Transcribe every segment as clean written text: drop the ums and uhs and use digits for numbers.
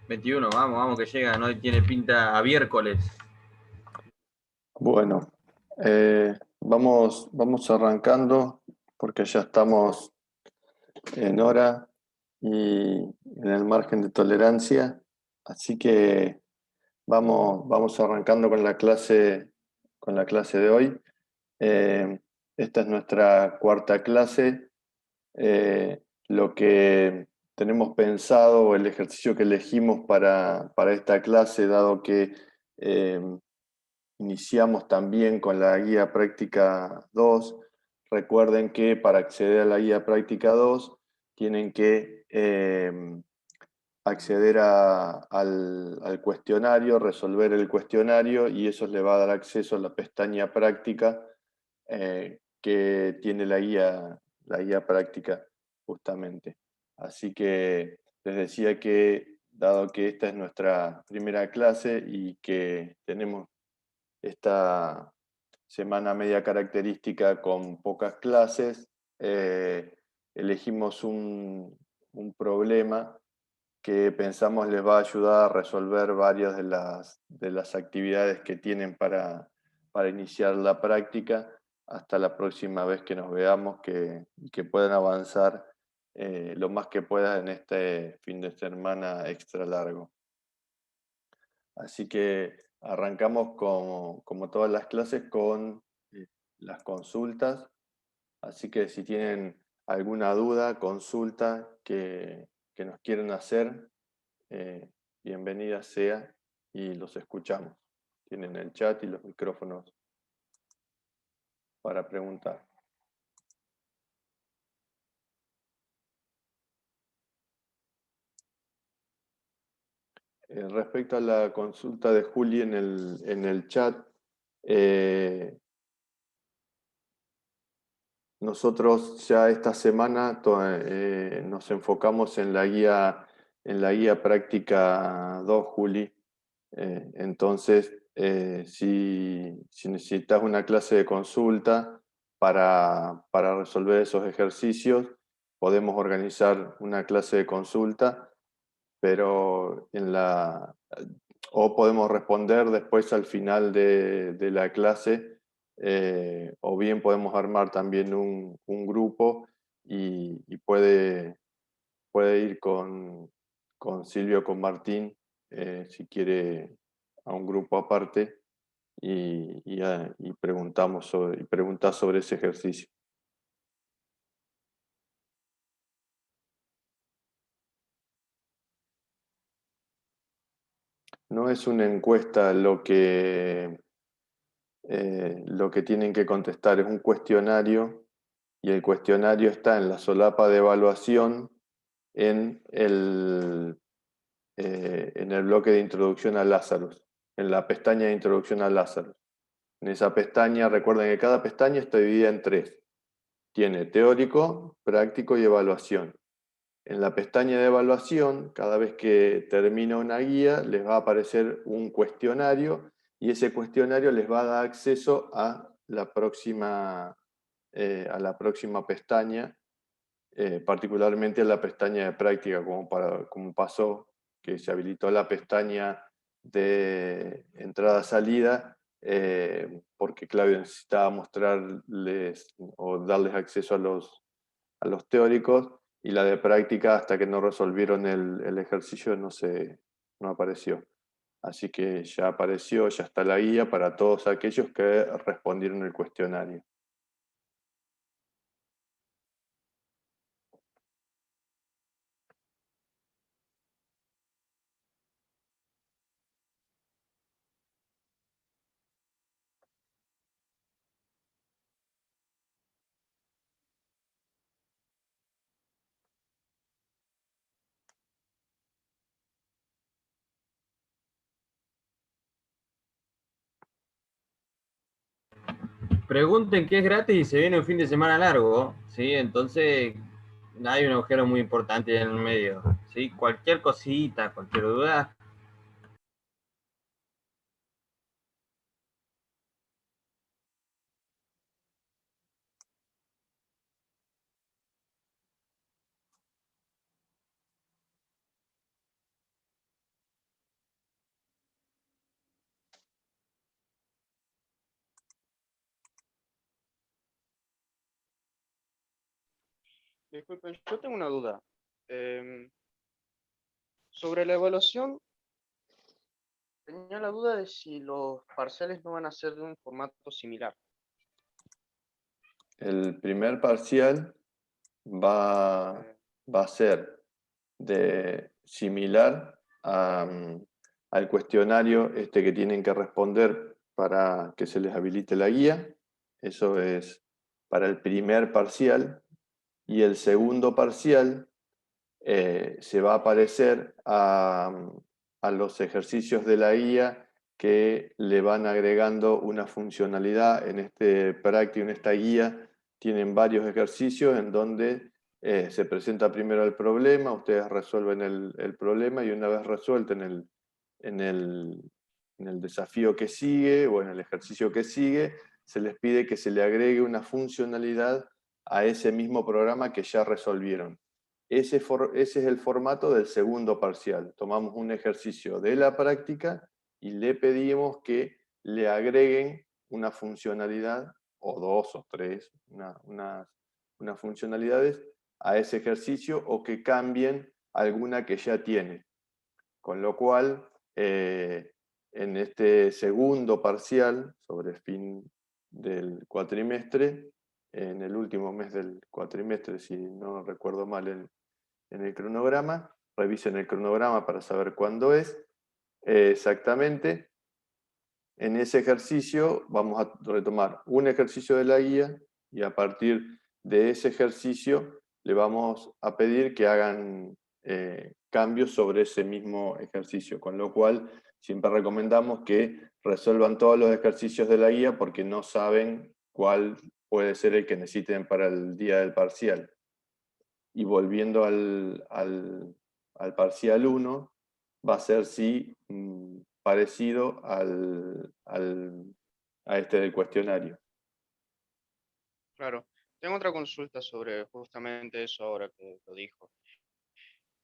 21, vamos, vamos que llega, no tiene pinta a miércoles. Bueno, vamos arrancando porque ya estamos en hora y en el margen de tolerancia, así que vamos arrancando con la clase de hoy. Eh, Esta es nuestra cuarta clase. Lo que tenemos pensado o el ejercicio que elegimos para esta clase, dado que eh, iniciamos también con la guía práctica 2. Recuerden que para acceder a la guía práctica 2 tienen que acceder al cuestionario, resolver el cuestionario y eso les va a dar acceso a la pestaña práctica que tiene la guía práctica justamente. Así que les decía que dado que esta es nuestra primera clase y que tenemos esta semana media característica con pocas clases, elegimos un problema que pensamos les va a ayudar a resolver varias de las actividades que tienen para iniciar la práctica hasta la próxima vez que nos veamos, que puedan avanzar lo más que puedan en este fin de semana extra largo. Así que arrancamos como todas las clases con las consultas. Así que si tienen alguna duda, consulta que nos quieren hacer, eh, bienvenida sea y los escuchamos. Tienen el chat y los micrófonos para preguntar. Respecto a la consulta de Juli en el chat, eh, nosotros ya esta semana nos enfocamos en la guía práctica 2, Juli. Entonces, si necesitas una clase de consulta para resolver esos ejercicios, podemos organizar una clase de consulta, pero o podemos responder después al final de la clase, o bien podemos armar también un grupo y puede ir con Silvio o con Martín, si quiere, a un grupo aparte y preguntar sobre ese ejercicio. No es una encuesta lo que tienen que contestar, es un cuestionario y el cuestionario está en la solapa de evaluación en en el bloque de introducción a Lazarus, en la pestaña de introducción a Lazarus. En esa pestaña, recuerden que cada pestaña está dividida en tres. Tiene teórico, práctico y evaluación. En la pestaña de evaluación, cada vez que termina una guía, les va a aparecer un cuestionario y ese cuestionario les va a dar acceso a la próxima pestaña, particularmente a la pestaña de práctica, como pasó, que se habilitó la pestaña de entrada-salida, porque Claudio necesitaba mostrarles o darles acceso a los teóricos, y la de práctica, hasta que no resolvieron el ejercicio, no apareció. Así que ya apareció, ya está la guía para todos aquellos que respondieron el cuestionario. Pregunten qué es gratis y se viene un fin de semana largo, ¿sí? Entonces hay un agujero muy importante en el medio, ¿sí? Cualquier cosita, cualquier duda. Disculpen, yo tengo una duda. Sobre la evaluación, tenía la duda de si los parciales no van a ser de un formato similar. El primer parcial va, va a ser similar al cuestionario que tienen que responder para que se les habilite la guía. Eso es para el primer parcial. Y el segundo parcial se va a parecer a los ejercicios de la guía que le van agregando una funcionalidad. En en esta guía tienen varios ejercicios en donde se presenta primero el problema, ustedes resuelven el problema y una vez resuelto en el desafío que sigue o en el ejercicio que sigue, se les pide que se le agregue una funcionalidad a ese mismo programa que ya resolvieron. Ese es el formato del segundo parcial. Tomamos un ejercicio de la práctica y le pedimos que le agreguen una funcionalidad, o dos o tres, unas funcionalidades a ese ejercicio o que cambien alguna que ya tiene. Con lo cual, en este segundo parcial, sobre el fin del cuatrimestre, en el último mes del cuatrimestre, si no recuerdo mal en el cronograma, revisen el cronograma para saber cuándo es exactamente. En ese ejercicio vamos a retomar un ejercicio de la guía y a partir de ese ejercicio le vamos a pedir que hagan cambios sobre ese mismo ejercicio, con lo cual siempre recomendamos que resuelvan todos los ejercicios de la guía porque no saben cuál puede ser el que necesiten para el día del parcial. Y volviendo al parcial 1, va a ser sí parecido a este del cuestionario. Claro. Tengo otra consulta sobre justamente eso ahora que lo dijo.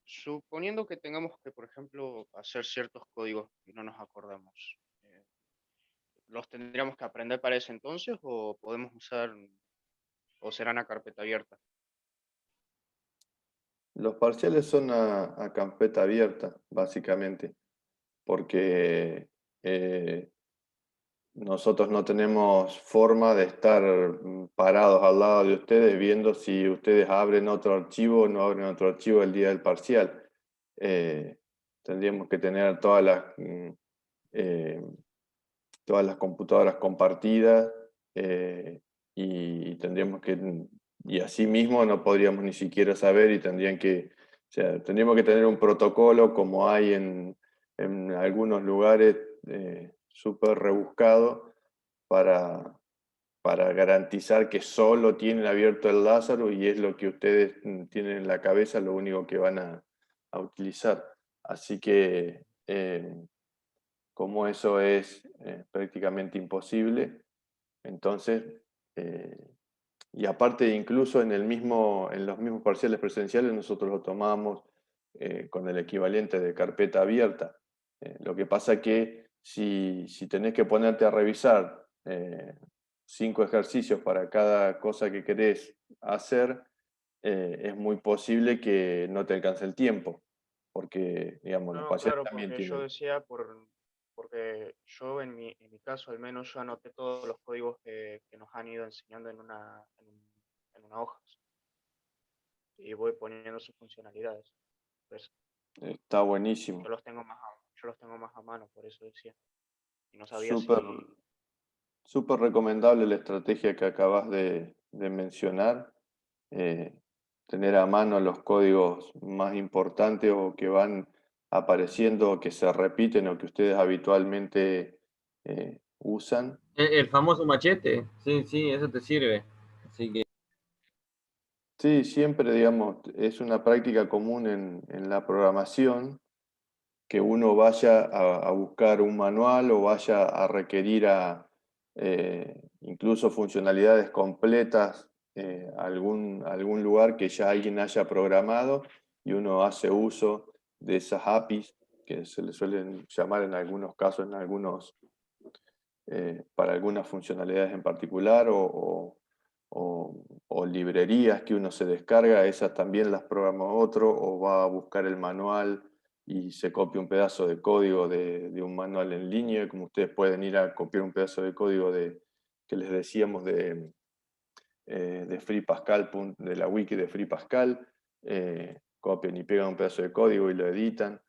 Suponiendo que tengamos que, por ejemplo, hacer ciertos códigos y no nos acordamos, ¿los tendríamos que aprender para ese entonces o podemos usar o serán a carpeta abierta? Los parciales son a carpeta abierta, básicamente, porque nosotros no tenemos forma de estar parados al lado de ustedes viendo si ustedes abren otro archivo o no abren otro archivo el día del parcial. Tendríamos que tener todas las computadoras compartidas y tendríamos que, y así mismo no podríamos ni siquiera saber y o sea, tendríamos que tener un protocolo como hay en algunos lugares súper rebuscado para garantizar que solo tienen abierto el Lázaro y es lo que ustedes tienen en la cabeza, lo único que van a utilizar. Así que como eso es prácticamente imposible, entonces, y aparte incluso en los mismos parciales presenciales nosotros lo tomamos con el equivalente de carpeta abierta. Lo que pasa que si tenés que ponerte a revisar 5 ejercicios para cada cosa que querés hacer, es muy posible que no te alcance el tiempo, porque digamos, los No, parciales claro, también porque yo tienen. decía, porque yo en mi caso al menos yo anoté todos los códigos que nos han ido enseñando en una hoja y voy poniendo sus funcionalidades. Pues Está buenísimo. yo los tengo más a mano, por eso decía. Y no sabía Súper, si... súper recomendable la estrategia que acabas de mencionar. eh, Tener a mano los códigos más importantes o que van apareciendo o que se repiten o que ustedes habitualmente usan. El famoso machete, sí, sí, eso te sirve. Así que Sí, siempre, digamos, es una práctica común en la programación que uno vaya a buscar un manual o vaya a requerir incluso funcionalidades completas a algún lugar que ya alguien haya programado y uno hace uso de esas APIs que se le suelen llamar en algunos casos, para algunas funcionalidades en particular o librerías que uno se descarga, esas también las programa otro, o va a buscar el manual y se copia un pedazo de código de un manual en línea, como ustedes pueden ir a copiar un pedazo de código que les decíamos de Free Pascal, de la wiki de Free Pascal, copian y pegan un pedazo de código y lo editan.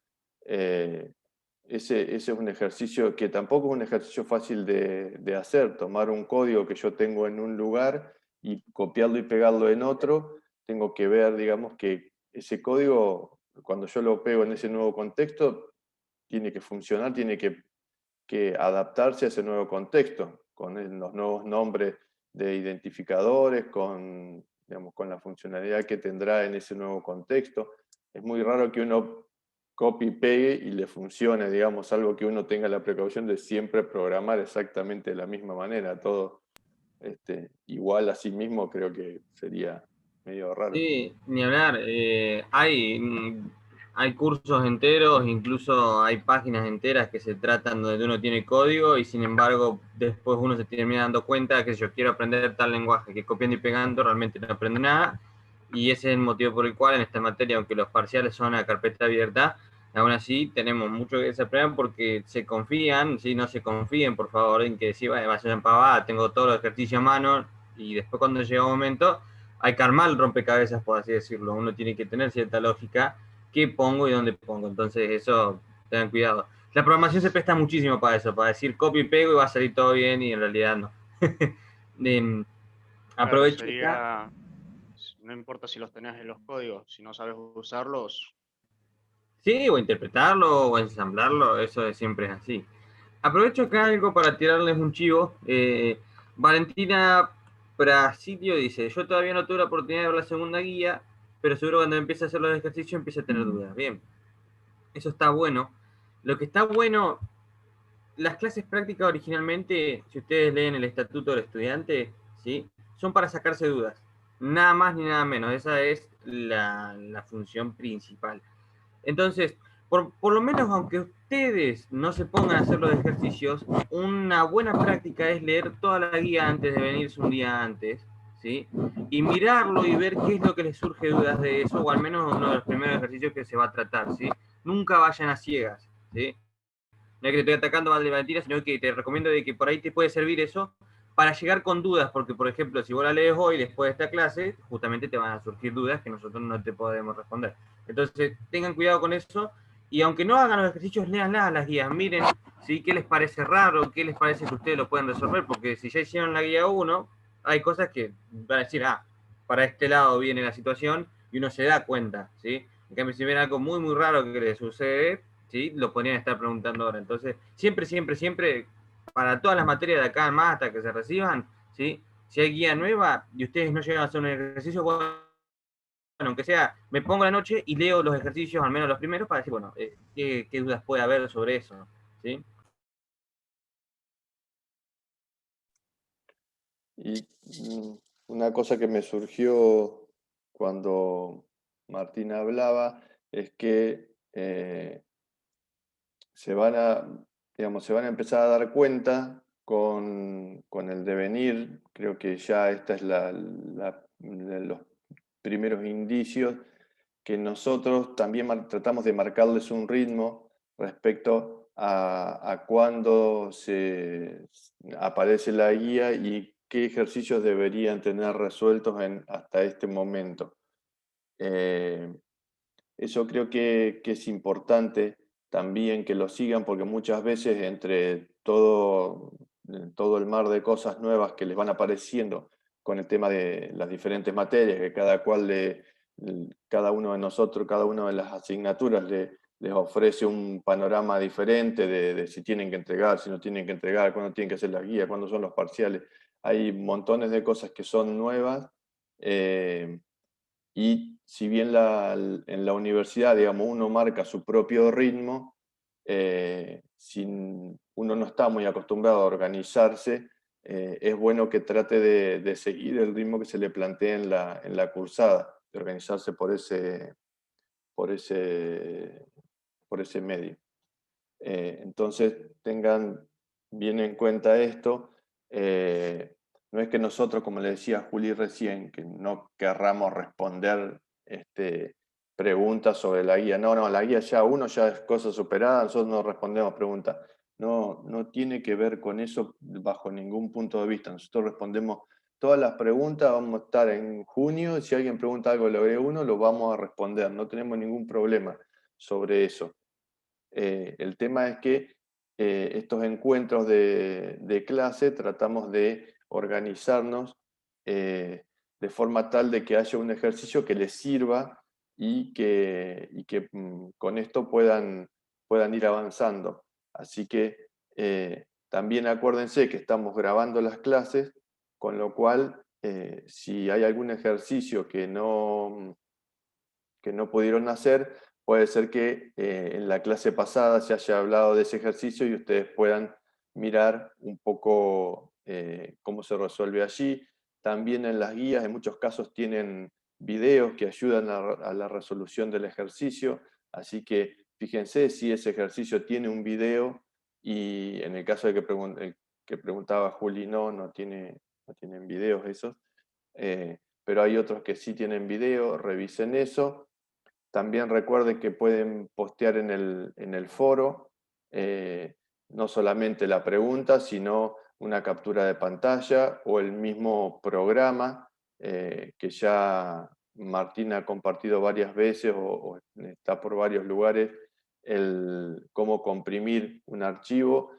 Ese es un ejercicio que tampoco es un ejercicio fácil de hacer, tomar un código que yo tengo en un lugar y copiarlo y pegarlo en otro. Tengo que ver, digamos, que ese código, cuando yo lo pego en ese nuevo contexto, tiene que funcionar, tiene que adaptarse a ese nuevo contexto, con los nuevos nombres de identificadores, digamos, con la funcionalidad que tendrá en ese nuevo contexto. Es muy raro que uno copie y pegue y le funcione, digamos, algo que uno tenga la precaución de siempre programar exactamente de la misma manera, todo igual a sí mismo, creo que sería medio raro. Sí, ni hablar. Hay cursos enteros, incluso hay páginas enteras que se tratan donde uno tiene código y sin embargo después uno se termina dando cuenta que yo quiero aprender tal lenguaje, que copiando y pegando realmente no aprendo nada. Y ese es el motivo por el cual en esta materia, aunque los parciales son a carpeta abierta, aún así tenemos mucho que desaprender porque se confían, ¿sí? No se confíen por favor en que si va a ser empavada, tengo todos los ejercicios a mano y después cuando llega un momento hay que armar el rompecabezas, por así decirlo. Uno tiene que tener cierta lógica, qué pongo y dónde pongo. Entonces, eso, tengan cuidado. La programación se presta muchísimo para eso, para decir copio y pego y va a salir todo bien y en realidad no. Claro, Aprovecho acá. sería, no importa si los tenés en los códigos, si no sabes usarlos, Sí, o interpretarlo o ensamblarlo, eso siempre es así. Aprovecho acá algo para tirarles un chivo. Valentina Prasidio dice, yo todavía no tuve la oportunidad de ver la segunda guía, pero seguro cuando empiece a hacer los ejercicios empieza a tener dudas. Bien, eso está bueno. Lo que está bueno, las clases prácticas originalmente, si ustedes leen el estatuto del estudiante, ¿sí? Son para sacarse dudas. Nada más ni nada menos. Esa es la función principal. Entonces, por lo menos aunque ustedes no se pongan a hacer los ejercicios, una buena práctica es leer toda la guía antes de venirse un día antes, ¿sí? Y mirarlo y ver qué es lo que les surge dudas de eso, o al menos uno de los primeros ejercicios que se va a tratar, ¿sí? Nunca vayan a ciegas, ¿sí? No es que te estoy atacando mal de Valentina, sino que te recomiendo de que por ahí te puede servir eso para llegar con dudas, porque por ejemplo, si vos la lees hoy después de esta clase, justamente te van a surgir dudas que nosotros no te podemos responder. Entonces, tengan cuidado con eso, y aunque no hagan los ejercicios, leanlas las guías, miren, ¿sí? ¿Qué les parece raro? ¿Qué les parece que ustedes lo pueden resolver? Porque si ya hicieron la guía 1, hay cosas que van a decir, para este lado viene la situación, y uno se da cuenta, ¿sí? En cambio, si ven algo muy, muy raro que les sucede, ¿sí? Lo podrían estar preguntando ahora. Entonces, siempre, siempre, siempre, para todas las materias de acá en más hasta que se reciban, ¿sí? Si hay guía nueva y ustedes no llegan a hacer un ejercicio, bueno, aunque sea, me pongo la noche y leo los ejercicios, al menos los primeros, para decir, bueno, qué dudas puede haber sobre eso, ¿sí? Y una cosa que me surgió cuando Martín hablaba es que se van a, digamos, se van a empezar a dar cuenta con el devenir. Creo que ya esta es los primeros indicios que nosotros también tratamos de marcarles un ritmo respecto a cuándo aparece la guía y qué ejercicios deberían tener resueltos hasta este momento. Eso creo que es importante también que lo sigan porque muchas veces entre todo el mar de cosas nuevas que les van apareciendo con el tema de las diferentes materias, que cada uno de nosotros, cada una de las asignaturas les ofrece un panorama diferente de si tienen que entregar, si no tienen que entregar, cuándo tienen que hacer la guía, cuándo son los parciales. Hay montones de cosas que son nuevas. Y si bien en la universidad, digamos, uno marca su propio ritmo, uno no está muy acostumbrado a organizarse, es bueno que trate de seguir el ritmo que se le plantea en la cursada, de organizarse por ese, por ese medio. Entonces, tengan bien en cuenta esto. no es que nosotros, como le decía Juli recién, que no querramos responder preguntas sobre la guía. No, la guía ya es cosa superada, nosotros no respondemos preguntas. No, no tiene que ver con eso bajo ningún punto de vista. Nosotros respondemos todas las preguntas, vamos a estar en junio, si alguien pregunta algo de la B1, lo vamos a responder, no tenemos ningún problema sobre eso. El tema es que estos encuentros de clase tratamos de organizarnos de forma tal de que haya un ejercicio que les sirva y que con esto puedan ir avanzando. Así que también acuérdense que estamos grabando las clases, con lo cual si hay algún ejercicio que no pudieron hacer, puede ser que en la clase pasada se haya hablado de ese ejercicio y ustedes puedan mirar un poco cómo se resuelve allí. También en las guías, en muchos casos, tienen videos que ayudan a la resolución del ejercicio, así que fíjense si ese ejercicio tiene un video y en el caso de que preguntaba Juli, no tienen videos esos, pero hay otros que sí tienen video, revisen eso. También recuerden que pueden postear en el foro no solamente la pregunta, sino una captura de pantalla o el mismo programa que ya Martín ha compartido varias veces o está por varios lugares, cómo comprimir un archivo,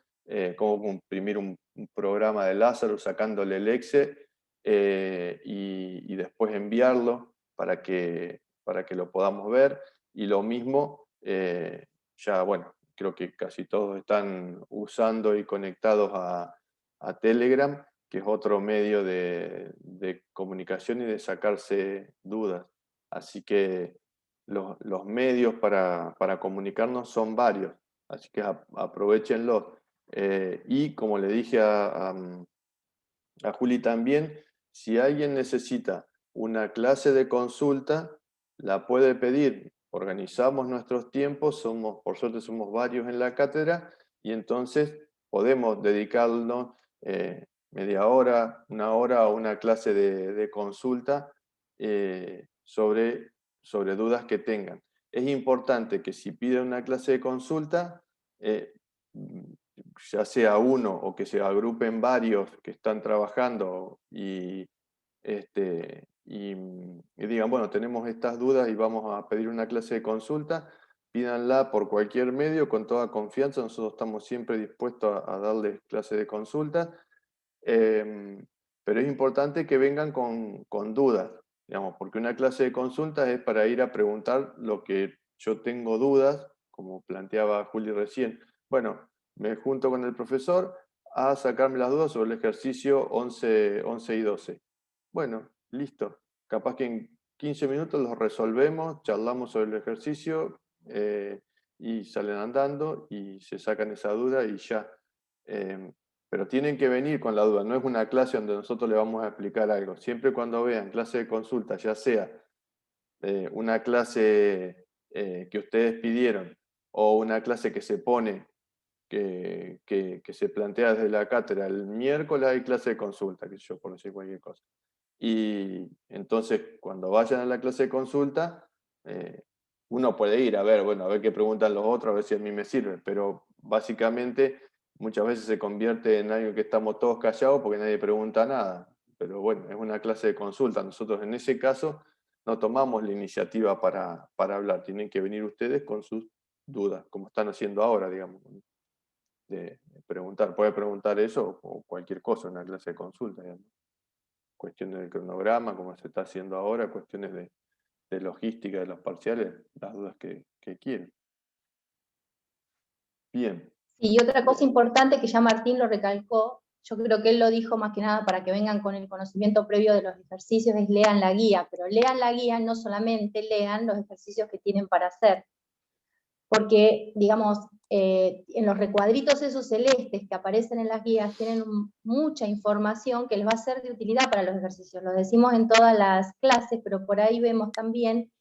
cómo comprimir un programa de Lazarus sacándole el exe y después enviarlo para que lo podamos ver. Y lo mismo, ya bueno, creo que casi todos están usando y conectados a Telegram, que es otro medio de comunicación y de sacarse dudas. Así que los medios para comunicarnos son varios, así que aprovechenlos. Y como le dije a Juli también, si alguien necesita una clase de consulta, la puede pedir. Organizamos nuestros tiempos, por suerte somos varios en la cátedra, y entonces podemos dedicarnos media hora, una hora a una clase de consulta sobre dudas que tengan. Es importante que si piden una clase de consulta, ya sea uno o que se agrupen varios que están trabajando y digan, bueno, tenemos estas dudas y vamos a pedir una clase de consulta, pídanla por cualquier medio con toda confianza, nosotros estamos siempre dispuestos a darles clase de consulta, pero es importante que vengan con dudas, digamos, porque una clase de consulta es para ir a preguntar lo que yo tengo dudas, como planteaba Juli recién. Bueno, me junto con el profesor a sacarme las dudas sobre el ejercicio 11 y 12. Bueno, listo. Capaz que en 15 minutos los resolvemos, charlamos sobre el ejercicio y salen andando y se sacan esa duda y ya. Pero tienen que venir con la duda, no es una clase donde nosotros le vamos a explicar algo. Siempre cuando vean clase de consulta, ya sea una clase que ustedes pidieron o una clase que se pone, que se plantea desde la cátedra, el miércoles hay clase de consulta, que yo por decir cualquier cosa. Y entonces cuando vayan a la clase de consulta, uno puede ir a ver qué preguntan los otros, a ver si a mí me sirve, pero básicamente muchas veces se convierte en algo que estamos todos callados porque nadie pregunta nada. Pero bueno, es una clase de consulta. Nosotros en ese caso no tomamos la iniciativa para hablar. Tienen que venir ustedes con sus dudas, como están haciendo ahora, digamos, de preguntar. Puede preguntar eso o cualquier cosa en una clase de consulta, digamos. Cuestiones del cronograma, como se está haciendo ahora, cuestiones de logística de los parciales, las dudas que quieren. Bien. Y otra cosa importante que ya Martín lo recalcó, yo creo que él lo dijo más que nada para que vengan con el conocimiento previo de los ejercicios, es lean la guía, pero lean la guía, no solamente lean los ejercicios que tienen para hacer, porque, digamos, en los recuadritos esos celestes que aparecen en las guías tienen mucha información que les va a ser de utilidad para los ejercicios, lo decimos en todas las clases, pero por ahí vemos también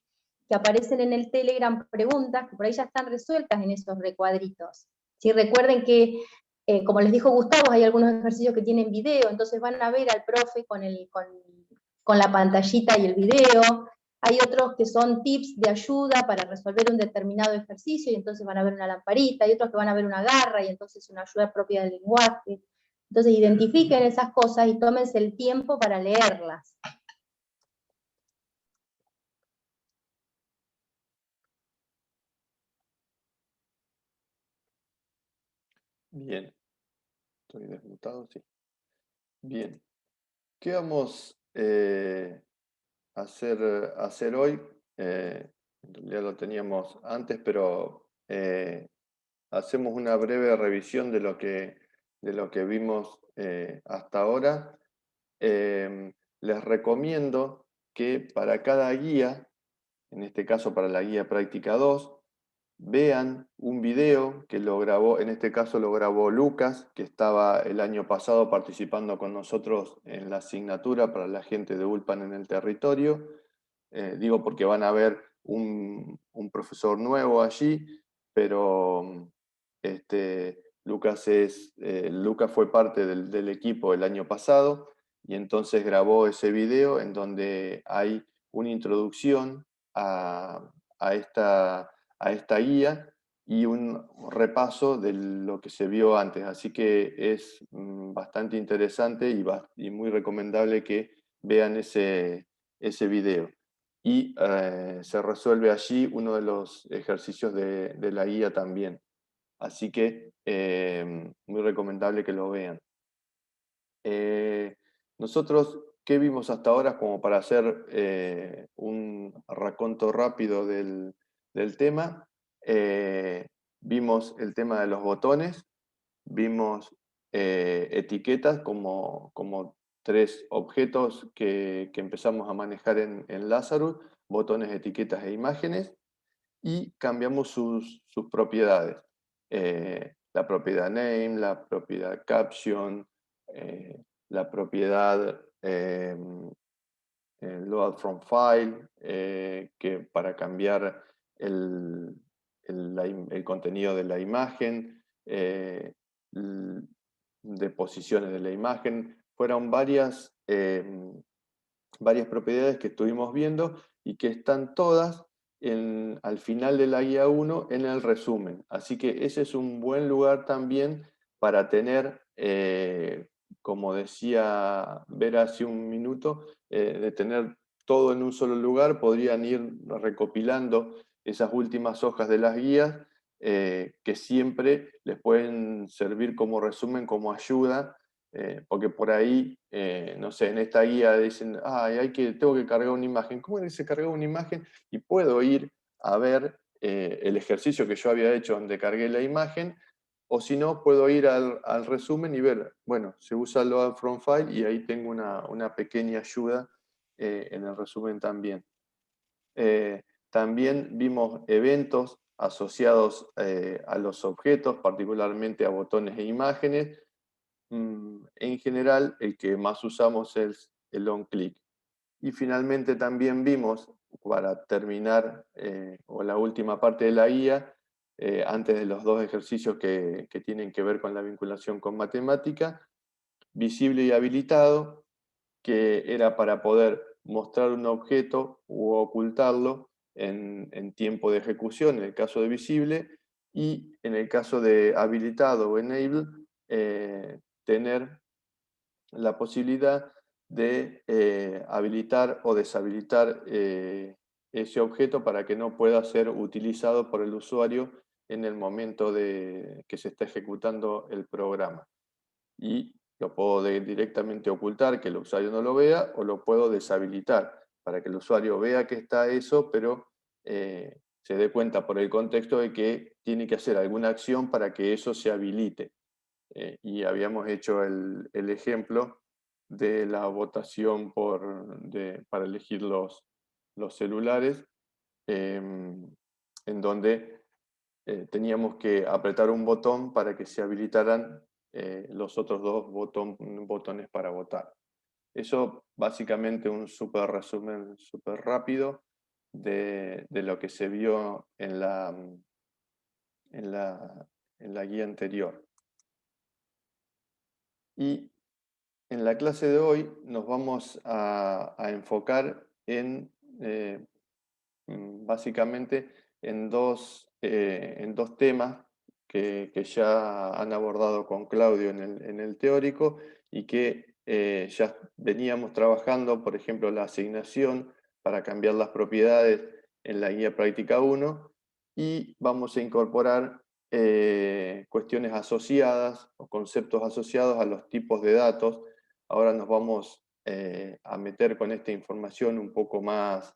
que aparecen en el Telegram preguntas que por ahí ya están resueltas en esos recuadritos. ¿Sí? Recuerden que como les dijo Gustavo, hay algunos ejercicios que tienen video, entonces van a ver al profe con la pantallita y el video. Hay otros que son tips de ayuda para resolver un determinado ejercicio, y entonces van a ver una lamparita. Hay otros que van a ver una garra, y entonces una ayuda propia del lenguaje. Entonces identifiquen esas cosas y tómense el tiempo para leerlas. Bien, estoy desmutado, sí. Bien, ¿qué vamos a hacer hoy? En realidad lo teníamos antes, pero hacemos una breve revisión de lo que vimos hasta ahora. Les recomiendo que para cada guía, en este caso para la guía práctica 2, vean un video que lo grabó, en este caso lo grabó Lucas, que estaba el año pasado participando con nosotros en la asignatura para la gente de ULPAN en el territorio. Digo porque van a ver un profesor nuevo allí, pero Lucas fue parte del equipo el año pasado, y entonces grabó ese video en donde hay una introducción a esta guía y un repaso de lo que se vio antes. Así que es bastante interesante y muy recomendable que vean ese video. Y se resuelve allí uno de los ejercicios de la guía también. Así que muy recomendable que lo vean. Nosotros, ¿qué vimos hasta ahora como para hacer un raconto rápido del tema? Vimos el tema de los botones, vimos etiquetas como 3 objetos que empezamos a manejar en Lazarus, botones, etiquetas e imágenes, y cambiamos sus propiedades. La propiedad name, la propiedad caption, la propiedad load from file, que para cambiar el contenido de la imagen, de posiciones de la imagen. Fueron varias propiedades que estuvimos viendo y que están todas al final de la guía 1 en el resumen. Así que ese es un buen lugar también para tener, como decía Vera hace un minuto, de tener todo en un solo lugar. Podrían ir recopilando esas últimas hojas de las guías, que siempre les pueden servir como resumen, como ayuda. Porque por ahí, no sé, en esta guía dicen, tengo que cargar una imagen. ¿Cómo se carga una imagen? Y puedo ir a ver el ejercicio que yo había hecho donde cargué la imagen, o si no, puedo ir al resumen y ver, bueno, se usa load from file, y ahí tengo una pequeña ayuda en el resumen también. También vimos eventos asociados a los objetos, particularmente a botones e imágenes. En general, el que más usamos es el on-click. Y finalmente también vimos, para terminar, o la última parte de la guía, antes de los 2 ejercicios que tienen que ver con la vinculación con matemática, visible y habilitado, que era para poder mostrar un objeto u ocultarlo en tiempo de ejecución, en el caso de visible, y en el caso de habilitado o enable, tener la posibilidad de habilitar o deshabilitar ese objeto para que no pueda ser utilizado por el usuario en el momento de que se está ejecutando el programa. Y lo puedo directamente ocultar, que el usuario no lo vea, o lo puedo deshabilitar para que el usuario vea que está eso, pero se dé cuenta por el contexto de que tiene que hacer alguna acción para que eso se habilite. Y habíamos hecho el ejemplo de la votación para elegir los celulares, en donde teníamos que apretar un botón para que se habilitaran los otros 2 botones para votar. Eso básicamente un súper resumen, súper rápido de lo que se vio en la guía anterior. Y en la clase de hoy nos vamos a enfocar en, básicamente, en dos temas que ya han abordado con Claudio en el teórico y que ya veníamos trabajando, por ejemplo, la asignación para cambiar las propiedades en la guía práctica 1, y vamos a incorporar cuestiones asociadas o conceptos asociados a los tipos de datos. Ahora nos vamos a meter con esta información un poco más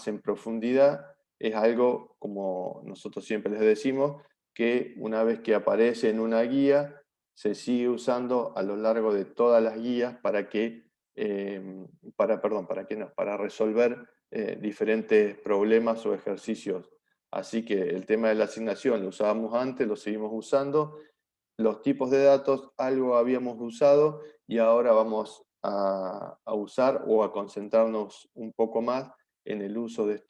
en profundidad. Es algo, como nosotros siempre les decimos, que una vez que aparece en una guía, se sigue usando a lo largo de todas las guías para para resolver diferentes problemas o ejercicios. Así que el tema de la asignación lo usábamos antes, lo seguimos usando. Los tipos de datos algo habíamos usado y ahora vamos a usar o a concentrarnos un poco más en el uso de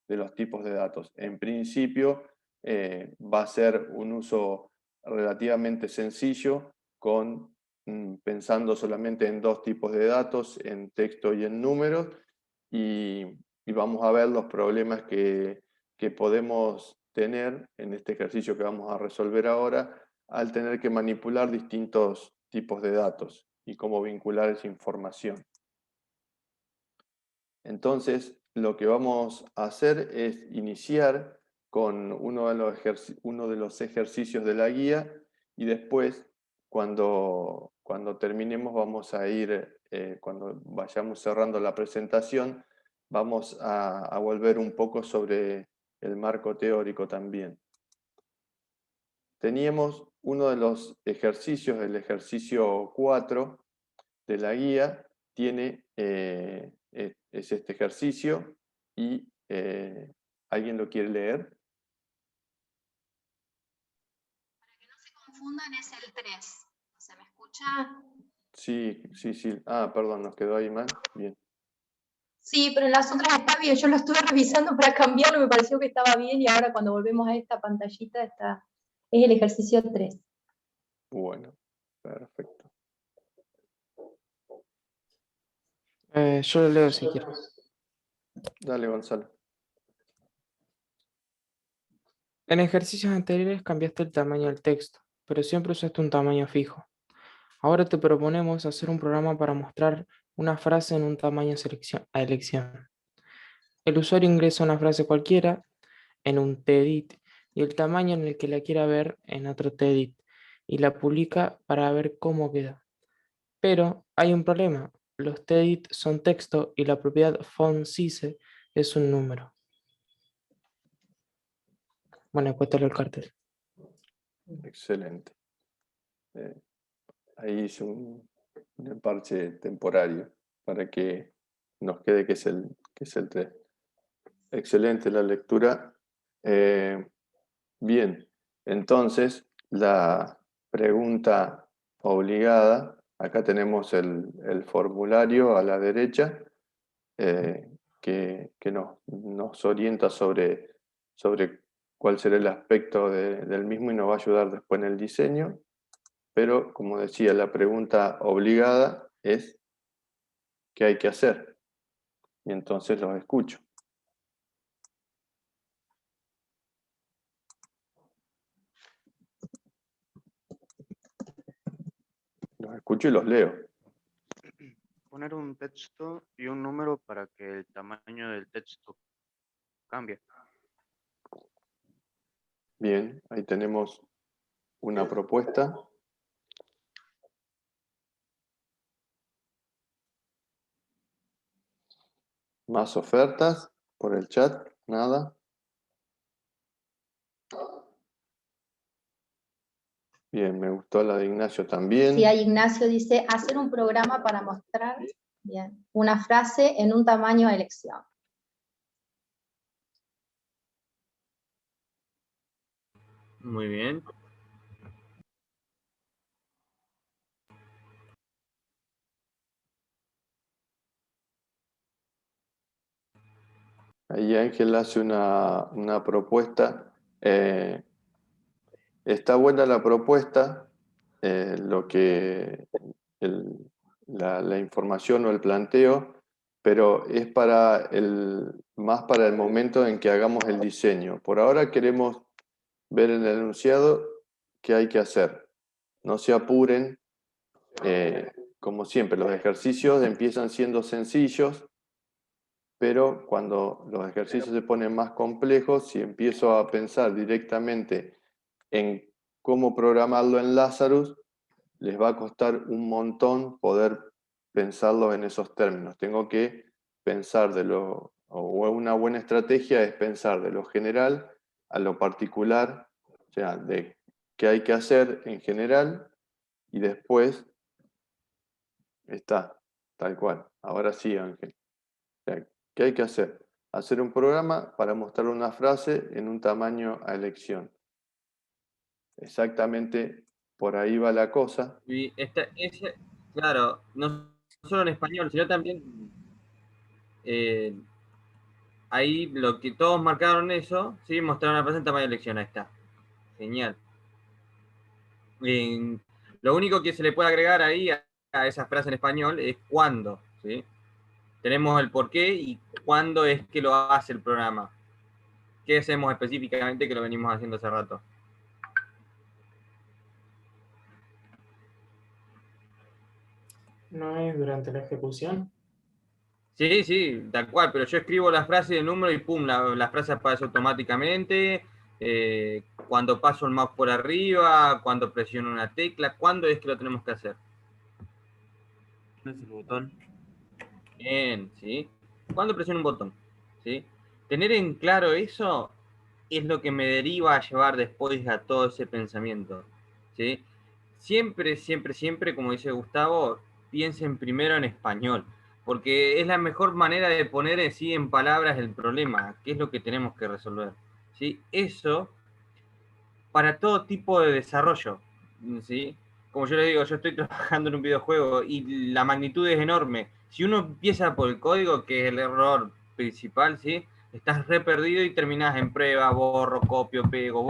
los tipos de datos. En principio va a ser un uso relativamente sencillo, pensando solamente en dos tipos de datos, en texto y en números, y vamos a ver los problemas que podemos tener en este ejercicio que vamos a resolver ahora al tener que manipular distintos tipos de datos y cómo vincular esa información. Entonces, lo que vamos a hacer es iniciar con uno de los ejercicios de la guía, y después, cuando terminemos, vamos a ir, cuando vayamos cerrando la presentación, vamos a volver un poco sobre el marco teórico también. Teníamos uno de los ejercicios, el ejercicio 4 de la guía, es este ejercicio, y ¿alguien lo quiere leer? Para que no se confundan, es el 3. ¿Se me escucha? Sí. Ah, perdón, nos quedó ahí mal. Bien. Sí, pero en las otras está bien. Yo lo estuve revisando para cambiarlo, me pareció que estaba bien, y ahora cuando volvemos a esta pantallita es el ejercicio 3. Bueno, perfecto. Yo lo leo si quieres. Dale, Gonzalo. En ejercicios anteriores cambiaste el tamaño del texto, pero siempre usaste un tamaño fijo. Ahora te proponemos hacer un programa para mostrar una frase en un tamaño a elección. El usuario ingresa una frase cualquiera en un TEDIT y el tamaño en el que la quiera ver en otro TEDIT, y la publica para ver cómo queda. Pero hay un problema: los TEDIT son texto y la propiedad font-size es un número. Bueno, después te leo el cartel. Excelente. Ahí hice un parche temporario para que nos quede que es el 3. Excelente la lectura. Bien, entonces la pregunta obligada, acá tenemos el formulario a la derecha, que nos orienta sobre cuál será el aspecto del mismo y nos va a ayudar después en el diseño. Pero, como decía, la pregunta obligada es ¿qué hay que hacer? Y entonces los escucho. Los escucho y los leo. Poner un texto y un número para que el tamaño del texto cambie. Bien, ahí tenemos una propuesta. Más ofertas por el chat, nada. Bien, me gustó la de Ignacio también. Sí, ahí Ignacio dice, hacer un programa para mostrar una frase en un tamaño a elección. Muy bien. Ahí Ángel hace una propuesta. Está buena la propuesta, lo que la información o el planteo, pero es más para el momento en que hagamos el diseño. Por ahora queremos ver en el enunciado qué hay que hacer. No se apuren. Como siempre, los ejercicios empiezan siendo sencillos, pero cuando los ejercicios se ponen más complejos, si empiezo a pensar directamente en cómo programarlo en Lazarus, les va a costar un montón poder pensarlo en esos términos. Tengo que pensar o una buena estrategia es pensar de lo general a lo particular, o sea, de qué hay que hacer en general y después está, tal cual. Ahora sí, Ángel. O sea, ¿qué hay que hacer? Hacer un programa para mostrar una frase en un tamaño a elección. Exactamente por ahí va la cosa. Y claro, no solo en español, sino también ahí lo que todos marcaron eso, ¿sí? Mostraron la frase en tamaño de elección, ahí está. Genial. Lo único que se le puede agregar ahí a esa frase en español es cuándo, ¿sí? Tenemos el por qué y cuándo es que lo hace el programa. ¿Qué hacemos específicamente que lo venimos haciendo hace rato? ¿No es durante la ejecución? Sí, sí, tal cual, pero yo escribo la frase y el número y pum, la frase aparece automáticamente. Cuando paso el mouse por arriba, cuando presiono una tecla, ¿cuándo es que lo tenemos que hacer? ¿No es el botón? Bien, ¿sí? ¿Cuándo presiono un botón? ¿Sí? Tener en claro eso es lo que me deriva a llevar después a todo ese pensamiento, ¿sí? Siempre, siempre, siempre, como dice Gustavo, piensen primero en español, porque es la mejor manera de poner en palabras el problema, qué es lo que tenemos que resolver, ¿sí? Eso para todo tipo de desarrollo, ¿sí? Como yo les digo, yo estoy trabajando en un videojuego y la magnitud es enorme. Si uno empieza por el código, que es el error principal, ¿sí? Estás re perdido y terminás en prueba, borro, copio, pego,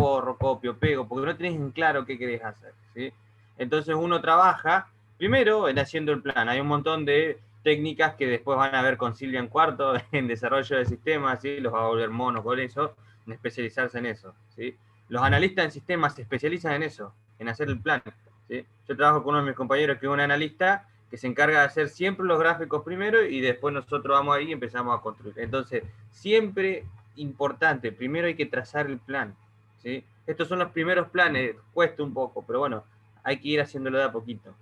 porque no tenés en claro qué querés hacer, ¿sí? Entonces uno trabaja primero en haciendo el plan. Hay un montón de técnicas que después van a ver con Silvia en cuarto en desarrollo de sistemas, ¿sí? Los va a volver monos con eso, en especializarse en eso, ¿sí? Los analistas en sistemas se especializan en eso, en hacer el plan, ¿sí? Yo trabajo con uno de mis compañeros que es un analista que se encarga de hacer siempre los gráficos primero y después nosotros vamos ahí y empezamos a construir. Entonces, siempre importante, primero hay que trazar el plan, ¿sí? Estos son los primeros planes, cuesta un poco, pero bueno, hay que ir haciéndolo de a poquito.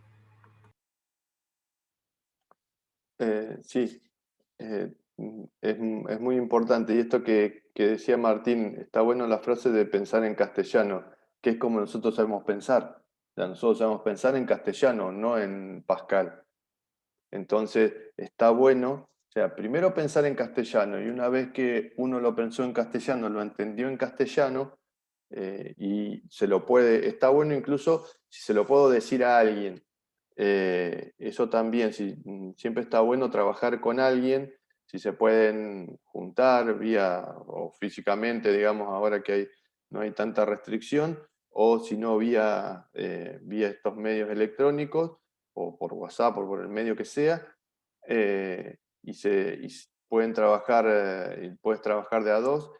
Sí, es muy importante. Y esto que decía Martín, está bueno la frase de pensar en castellano, que es como nosotros sabemos pensar. O sea, nosotros sabemos pensar en castellano, no en Pascal. Entonces, está bueno, o sea, primero pensar en castellano, y una vez que uno lo pensó en castellano, lo entendió en castellano, y está bueno incluso si se lo puedo decir a alguien. Eso también, siempre está bueno trabajar con alguien, si se pueden juntar vía o físicamente, digamos, ahora que no hay tanta restricción, o si no, vía estos medios electrónicos, o por WhatsApp, o por el medio que sea, y pueden trabajar, puedes trabajar de a dos,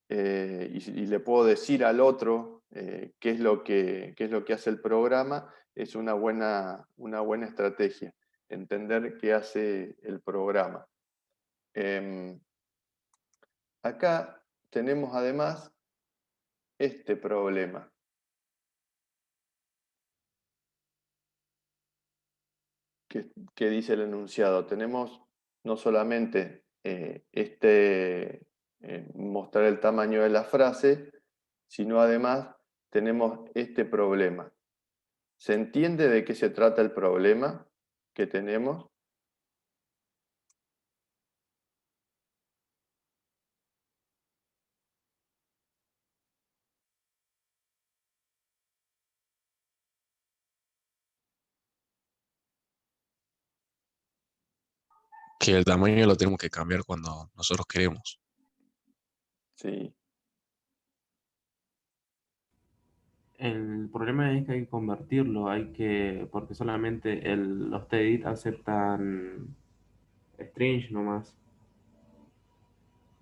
y le puedo decir al otro qué es lo que hace el programa. Es una buena estrategia, entender qué hace el programa. Acá tenemos además este problema. Que dice el enunciado. Tenemos no solamente mostrar el tamaño de la frase, sino además tenemos este problema. ¿Se entiende de qué se trata el problema que tenemos? Que el tamaño lo tenemos que cambiar cuando nosotros queremos. Sí. El problema es que hay que convertirlo, porque solamente los TEDIT aceptan string nomás.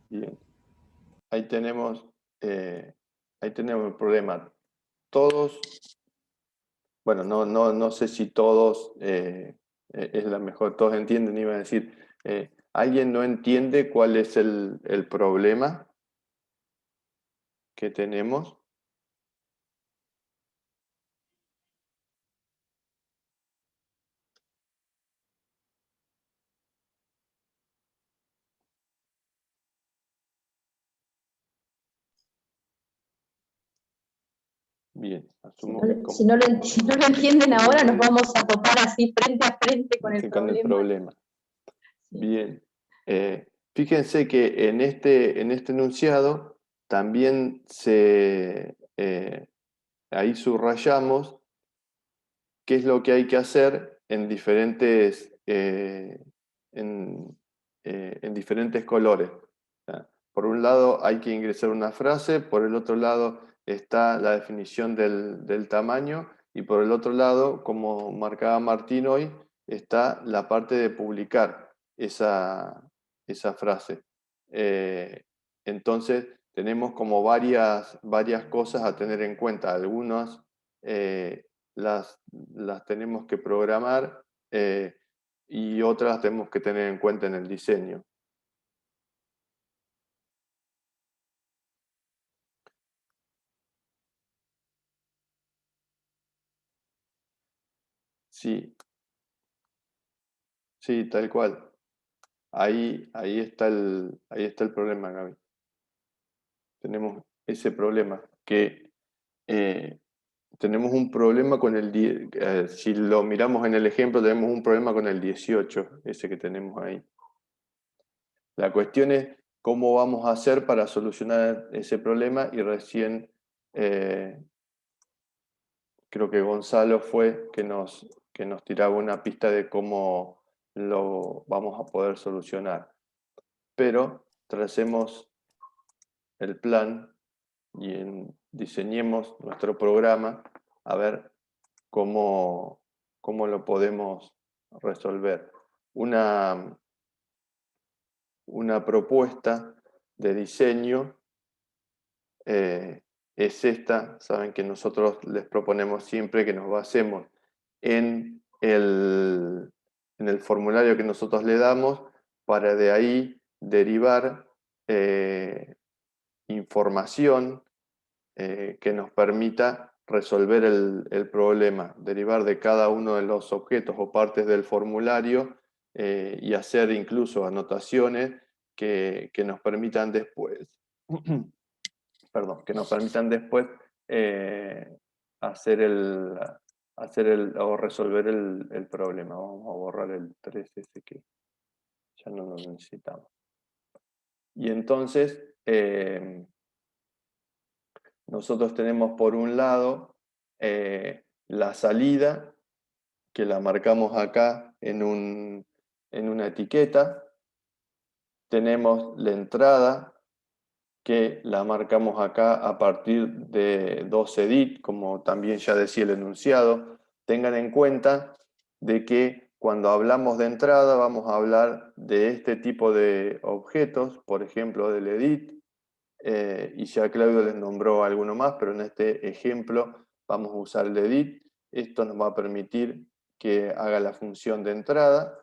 Bien. Ahí tenemos el problema. Todos, bueno, no sé si todos es la mejor, todos entienden, iba a decir, ¿alguien no entiende cuál es el problema que tenemos? Bien, asumo que como... Si no lo entienden ahora, nos vamos a topar así frente a frente con el problema. Sí. Bien. Fíjense que en este enunciado también ahí subrayamos qué es lo que hay que hacer en diferentes colores. Por un lado hay que ingresar una frase, por el otro lado está la definición del tamaño y por el otro lado, como marcaba Martín hoy, está la parte de publicar esa frase. Entonces tenemos como varias cosas a tener en cuenta. Algunas las tenemos que programar y otras tenemos que tener en cuenta en el diseño. Sí, tal cual. Ahí está el problema, Gaby. Tenemos ese problema, que tenemos un problema con si lo miramos en el ejemplo, tenemos un problema con el 18, ese que tenemos ahí. La cuestión es cómo vamos a hacer para solucionar ese problema y recién creo que Gonzalo fue que nos tiraba una pista de cómo lo vamos a poder solucionar. Pero tracemos el plan y diseñemos nuestro programa a ver cómo lo podemos resolver. Una propuesta de diseño es esta. Saben que nosotros les proponemos siempre que nos basemos en el formulario que nosotros le damos para de ahí derivar información que nos permita resolver el problema, derivar de cada uno de los objetos o partes del formulario y hacer incluso anotaciones que nos permitan después, perdón, que nos permitan después o resolver el problema. Vamos a borrar el 3 ese que ya no lo necesitamos. Y entonces nosotros tenemos por un lado la salida, que la marcamos acá en una etiqueta. Tenemos la entrada, que la marcamos acá a partir de 2edit, como también ya decía el enunciado. Tengan en cuenta de que cuando hablamos de entrada vamos a hablar de este tipo de objetos, por ejemplo del edit, y ya Claudio les nombró alguno más, pero en este ejemplo vamos a usar el edit. Esto nos va a permitir que haga la función de entrada,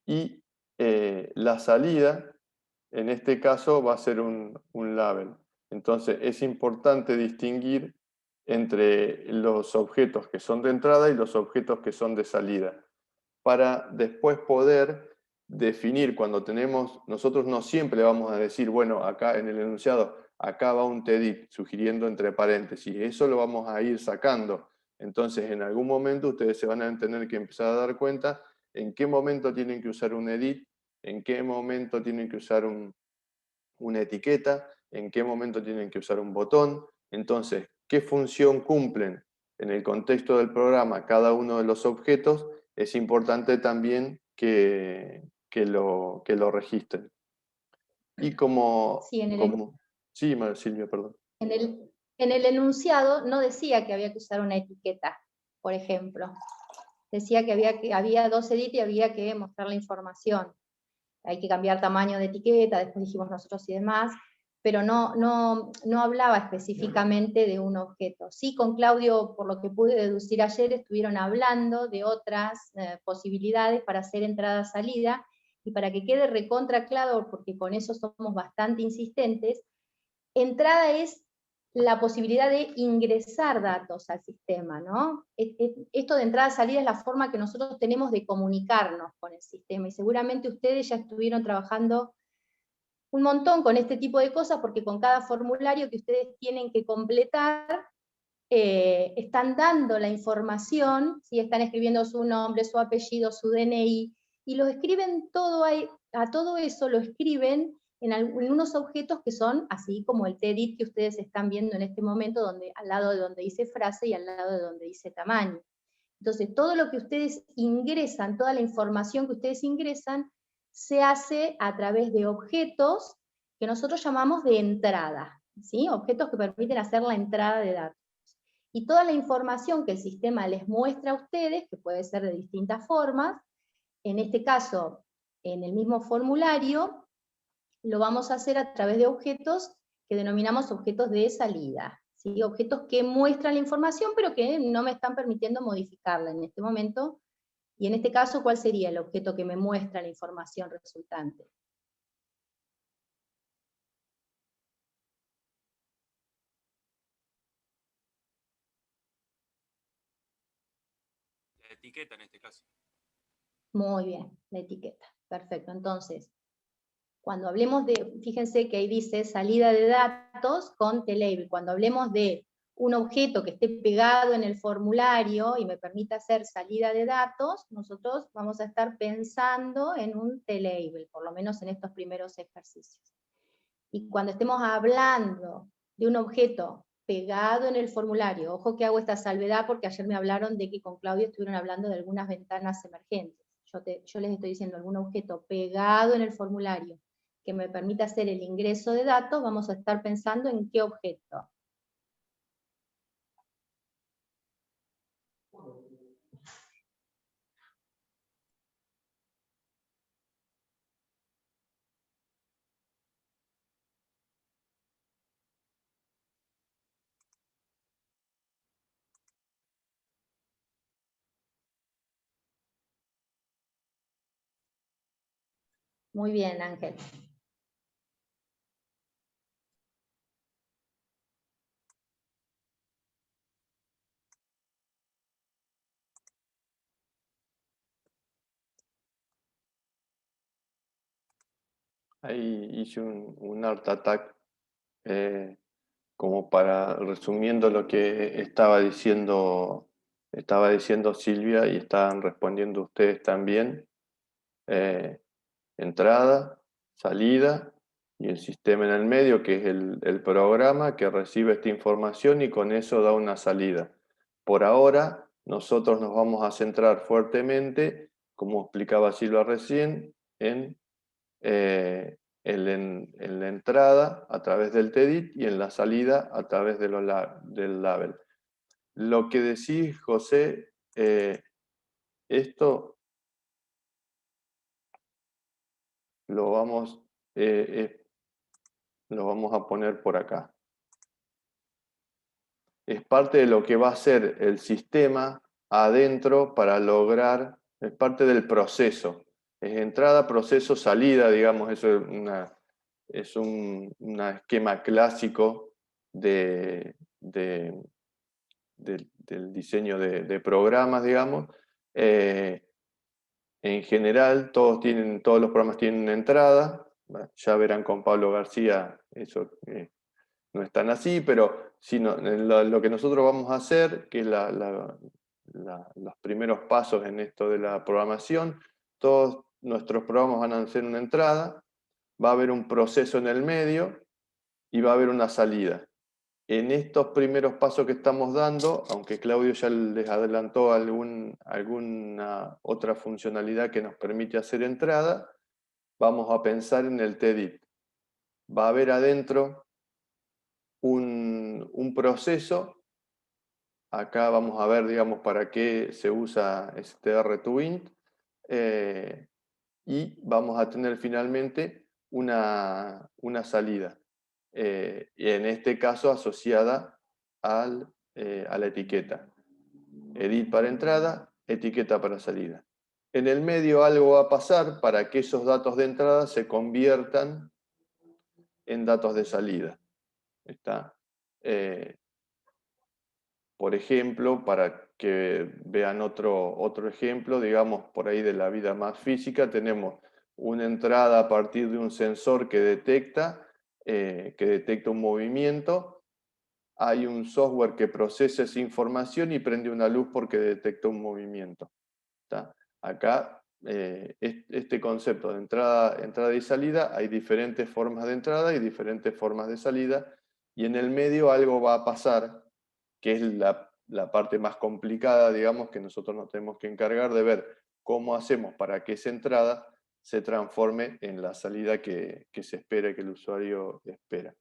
y la salida en este caso va a ser un label. Entonces es importante distinguir entre los objetos que son de entrada y los objetos que son de salida, para después poder definir cuando nosotros no siempre vamos a decir, bueno, acá en el enunciado, acá va un TEDIT, sugiriendo entre paréntesis, eso lo vamos a ir sacando. Entonces en algún momento ustedes se van a tener que empezar a dar cuenta en qué momento tienen que usar un edit, en qué momento tienen que usar una etiqueta, en qué momento tienen que usar un botón. Entonces, ¿qué función cumplen en el contexto del programa cada uno de los objetos? Es importante también que lo registren. Y Sí, Sí, Silvia, perdón. En En el enunciado no decía que había que usar una etiqueta, por ejemplo. Decía que había 2 edit y había que mostrar la información. Hay que cambiar tamaño de etiqueta, después dijimos nosotros y demás, pero no hablaba específicamente de un objeto. Sí, con Claudio, por lo que pude deducir ayer, estuvieron hablando de otras posibilidades para hacer entrada-salida, y para que quede recontra claro, porque con eso somos bastante insistentes, entrada es la posibilidad de ingresar datos al sistema, ¿no? Esto de entrada-salida es la forma que nosotros tenemos de comunicarnos con el sistema, y seguramente ustedes ya estuvieron trabajando un montón con este tipo de cosas, porque con cada formulario que ustedes tienen que completar, están dando la información, ¿sí? Están escribiendo su nombre, su apellido, su DNI, y lo escriben todo ahí, a todo eso lo escriben en unos objetos que son así como el TEDIT que ustedes están viendo en este momento, donde, al lado de donde dice frase y al lado de donde dice tamaño. Entonces, todo lo que ustedes ingresan, toda la información que ustedes ingresan, se hace a través de objetos que nosotros llamamos de entrada, ¿sí? Objetos que permiten hacer la entrada de datos. Y toda la información que el sistema les muestra a ustedes, que puede ser de distintas formas, en este caso, en el mismo formulario, lo vamos a hacer a través de objetos que denominamos objetos de salida, ¿sí? Objetos que muestran la información, pero que no me están permitiendo modificarla en este momento. Y en este caso, ¿cuál sería el objeto que me muestra la información resultante? La etiqueta en este caso. Muy bien, la etiqueta. Perfecto. Entonces, cuando hablemos de, fíjense que ahí dice salida de datos con TLabel. Cuando hablemos de un objeto que esté pegado en el formulario y me permita hacer salida de datos, nosotros vamos a estar pensando en un TLabel, por lo menos en estos primeros ejercicios. Y cuando estemos hablando de un objeto pegado en el formulario, ojo que hago esta salvedad porque ayer me hablaron de que con Claudio estuvieron hablando de algunas ventanas emergentes. Yo les estoy diciendo algún objeto pegado en el formulario que me permita hacer el ingreso de datos, vamos a estar pensando en qué objeto. Muy bien, Ángel. Ahí hice un art attack como para resumiendo lo que estaba diciendo Silvia y estaban respondiendo ustedes también. Entrada, salida y el sistema en el medio, que es el programa que recibe esta información y con eso da una salida. Por ahora, nosotros nos vamos a centrar fuertemente, como explicaba Silvia recién, en la entrada a través del TEDIT y en la salida a través del label. Lo que decís, José, esto lo vamos a poner por acá. Es parte de lo que va a hacer el sistema adentro para lograr, es parte del proceso. Es entrada, proceso, salida, digamos, eso es un esquema clásico del diseño de programas, digamos. En general, todos los programas tienen una entrada. Ya verán con Pablo García, eso no es tan así, pero lo que nosotros vamos a hacer, que es los primeros pasos en esto de la programación, todos nuestros programas van a hacer una entrada, va a haber un proceso en el medio y va a haber una salida. En estos primeros pasos que estamos dando, aunque Claudio ya les adelantó alguna otra funcionalidad que nos permite hacer entrada, vamos a pensar en el TEDIT. Va a haber adentro un un proceso. Acá vamos a ver, digamos, para qué se usa str2int. Y vamos a tener finalmente una salida. Y en este caso asociada a la etiqueta. Edit para entrada, etiqueta para salida. En el medio algo va a pasar para que esos datos de entrada se conviertan en datos de salida. ¿Está? Por ejemplo, para que vean otro ejemplo, digamos, por ahí de la vida más física, tenemos una entrada a partir de un sensor que detecta un movimiento. Hay un software que procesa esa información y prende una luz porque detecta un movimiento. ¿Está? Acá, este concepto de entrada y salida, hay diferentes formas de entrada y diferentes formas de salida, y en el medio algo va a pasar, que es la parte más complicada, digamos, que nosotros nos tenemos que encargar de ver cómo hacemos para que esa entrada se transforme en la salida que se espera, que el usuario espera.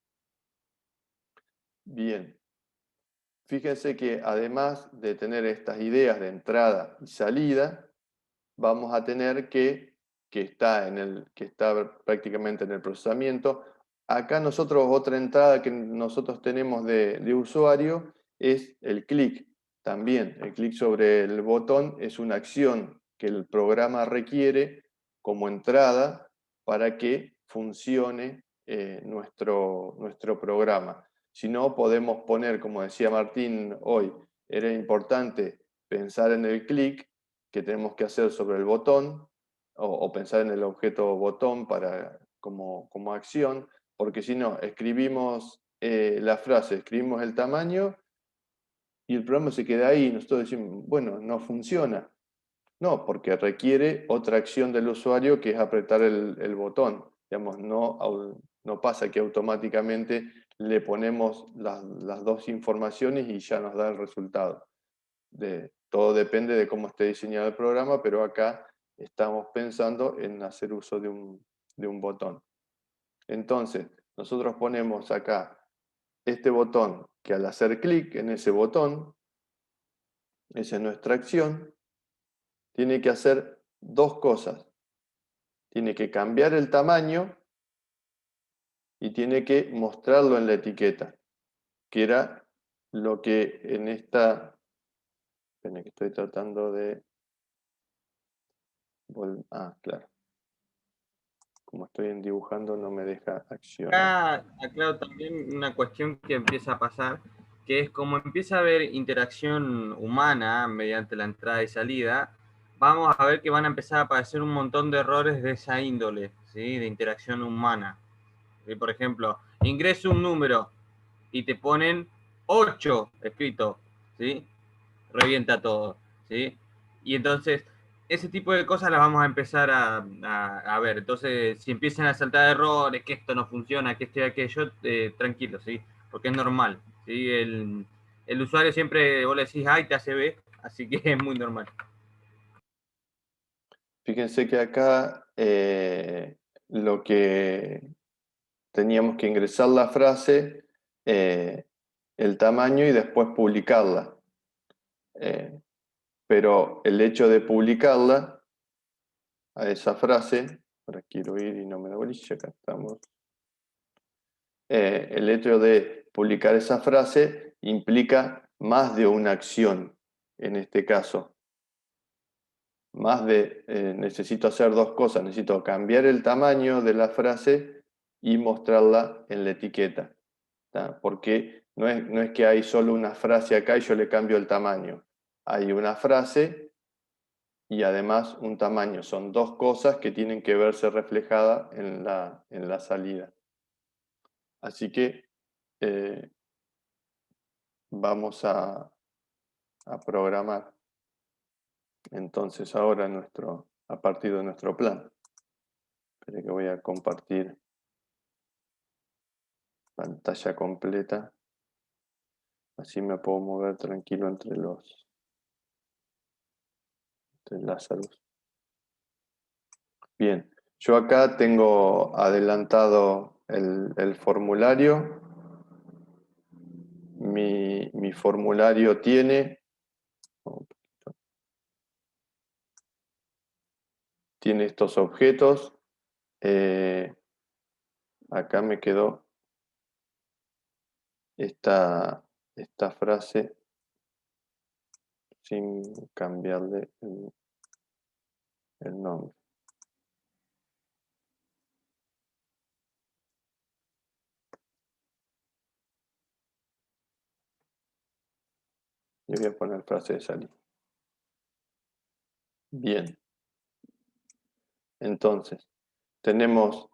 Bien. Fíjense que además de tener estas ideas de entrada y salida, vamos a tener que está prácticamente en el procesamiento. Acá nosotros, otra entrada que nosotros tenemos de usuario es el clic. También el clic sobre el botón es una acción que el programa requiere como entrada para que funcione nuestro programa. Si no, podemos poner, como decía Martín hoy, era importante pensar en el clic que tenemos que hacer sobre el botón, o pensar en el objeto botón como acción, porque si no, escribimos la frase, escribimos el tamaño, y el programa se queda ahí, y nosotros decimos, bueno, no funciona. No, porque requiere otra acción del usuario, que es apretar el botón. Digamos, no pasa que automáticamente le ponemos las dos informaciones y ya nos da el resultado. Todo depende de cómo esté diseñado el programa, pero acá estamos pensando en hacer uso de un botón. Entonces, nosotros ponemos acá este botón, que al hacer clic en ese botón, esa es nuestra acción, tiene que hacer dos cosas. Tiene que cambiar el tamaño y tiene que mostrarlo en la etiqueta, que era lo que en esta... Esperen que estoy tratando de... claro. Como estoy dibujando, no me deja accionar. Acá, claro, también una cuestión que empieza a pasar, que es como empieza a haber interacción humana mediante la entrada y salida, vamos a ver que van a empezar a aparecer un montón de errores de esa índole, ¿sí? De interacción humana. Por ejemplo, ingreso un número y te ponen 8 escrito, ¿sí? Revienta todo, ¿sí? Y entonces, ese tipo de cosas las vamos a empezar a ver. Entonces, si empiezan a saltar errores, que esto no funciona, que esto y aquello, tranquilo, ¿sí? Porque es normal, ¿sí? El usuario siempre, vos le decís, ay, te hace B, así que es muy normal. Fíjense que acá lo que teníamos que ingresar la frase, el tamaño y después publicarla. Pero el hecho de publicarla a esa frase, ahora quiero ir y no me da bolilla, acá estamos. El hecho de publicar esa frase implica más de una acción en este caso. Necesito hacer dos cosas, necesito cambiar el tamaño de la frase y mostrarla en la etiqueta, ¿tá? Porque no es que hay solo una frase acá y yo le cambio el tamaño. Hay una frase y además un tamaño. Son dos cosas que tienen que verse reflejadas en la salida. Así que vamos a programar entonces ahora a partir de nuestro plan. Espera que voy a compartir pantalla completa. Así me puedo mover tranquilo entre Lázaros. Bien, yo acá tengo adelantado el formulario. formulario tiene estos objetos. Acá me quedó esta frase sin cambiarle el nombre. Le voy a poner frase de salida. Bien. Entonces, tenemos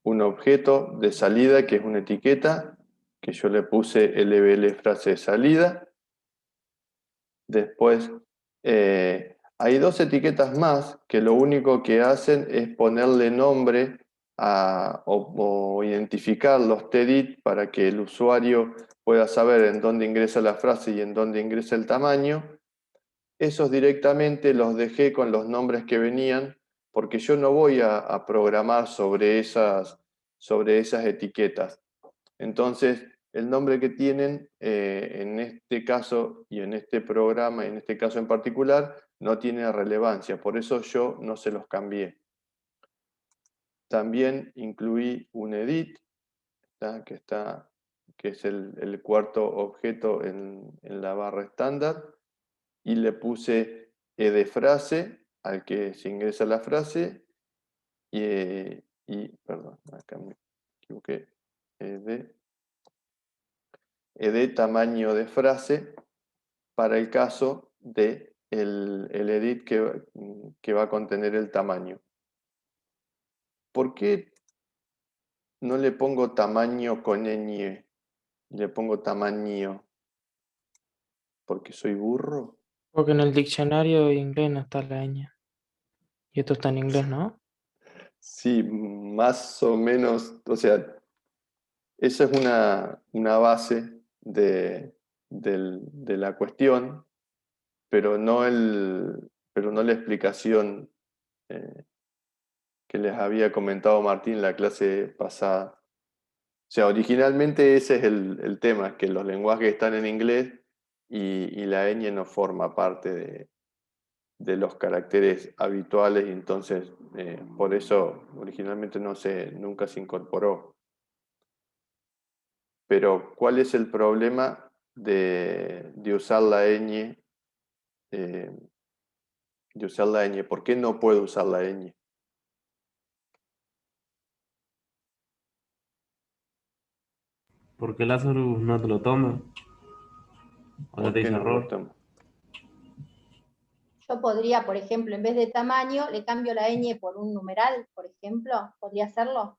un objeto de salida que es una etiqueta, que yo le puse LBL frase de salida. Después, hay dos etiquetas más que lo único que hacen es ponerle nombre o identificar los TDIT para que el usuario pueda saber en dónde ingresa la frase y en dónde ingresa el tamaño. Esos directamente los dejé con los nombres que venían, porque yo no voy a programar sobre esas etiquetas. Entonces, el nombre que tienen en este caso y en este programa, en este caso en particular, no tiene relevancia, por eso yo no se los cambié. También incluí un edit, que es el cuarto objeto en la barra estándar, y le puse edFrase al que se ingresa la frase, perdón, acá me equivoqué, ed tamaño de frase para el caso de el edit que va a contener el tamaño. ¿Por qué no le pongo tamaño con ñ? Le pongo tamaño. ¿Porque soy burro? Porque en el diccionario de inglés no está la ñ. Y esto está en inglés, ¿no? Sí, más o menos, o sea, esa es una base de la cuestión, pero no la explicación que les había comentado Martín en la clase pasada. O sea, originalmente ese es el tema, que los lenguajes están en inglés y la ñ no forma parte de los caracteres habituales, y entonces por eso originalmente nunca se incorporó. Pero, ¿cuál es el problema de usar la ñ? ¿Por qué no puedo usar la ñ? Porque Lazarus no te lo toma. O no ¿Por te qué dice no me lo error. tomo? Yo podría, por ejemplo, en vez de tamaño, le cambio la ñ por un numeral, por ejemplo. ¿Podría hacerlo?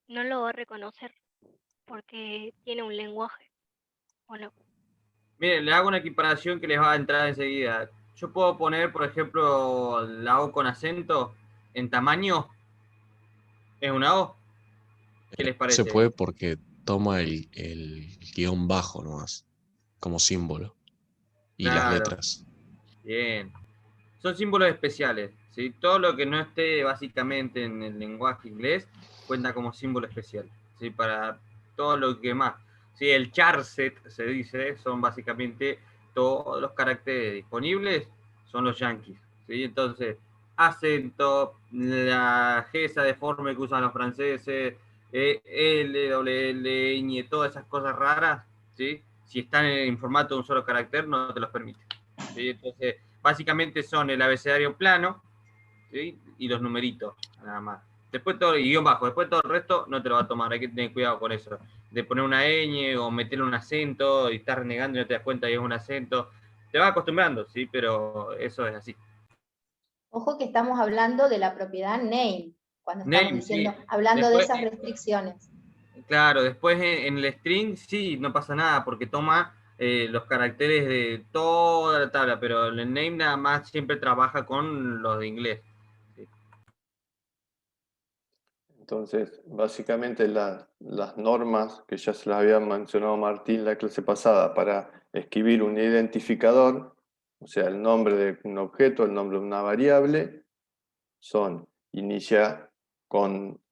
No lo va a reconocer porque tiene un lenguaje, ¿o no? Miren, le hago una equiparación que les va a entrar enseguida. Yo puedo poner, por ejemplo, la O con acento en tamaño. ¿Es una O? ¿Qué les Se parece? puede porque toma el guión bajo nomás, como símbolo. Y las Claro, letras. bien. Son símbolos especiales, ¿sí? Todo lo que no esté básicamente en el lenguaje inglés cuenta como símbolo especial, ¿sí? Para todo lo que más. ¿Sí? El charset, se dice, son básicamente todos los caracteres disponibles, son los yankees, ¿sí? Entonces, acento, la G esa deforme que usan los franceses, L, L, ñ, todas esas cosas raras, ¿sí? Si están en formato de un solo carácter, no te los permite, ¿sí? Entonces, básicamente son el abecedario plano, ¿sí? Y los numeritos, nada más. Después todo, y guión bajo, después todo el resto no te lo va a tomar, hay que tener cuidado con eso. De poner una ñ o meterle un acento y estás renegando y no te das cuenta que es un acento. Te vas acostumbrando, ¿sí? Pero eso es así. Ojo que estamos hablando de la propiedad name, cuando estamos Name, diciendo, sí. hablando de Después, esas restricciones. claro, después en el string sí, no pasa nada, porque toma los caracteres de toda la tabla, pero el name nada más siempre trabaja con los de inglés. ¿Sí? Entonces, básicamente las normas que ya se las había mencionado Martín en la clase pasada para escribir un identificador, o sea, el nombre de un objeto, el nombre de una variable, son inicia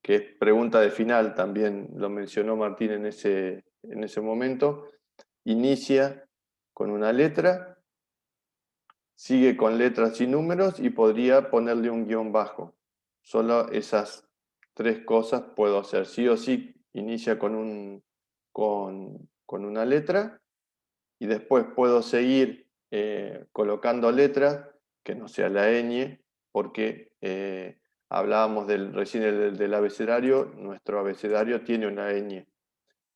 que es pregunta de final, también lo mencionó Martín en ese momento, inicia con una letra, sigue con letras y números y podría ponerle un guión bajo. Solo esas 3 cosas puedo hacer. Sí o sí, inicia con una letra y después puedo seguir colocando letras que no sea la ñ, porque hablábamos recién del abecedario, nuestro abecedario tiene una ñ.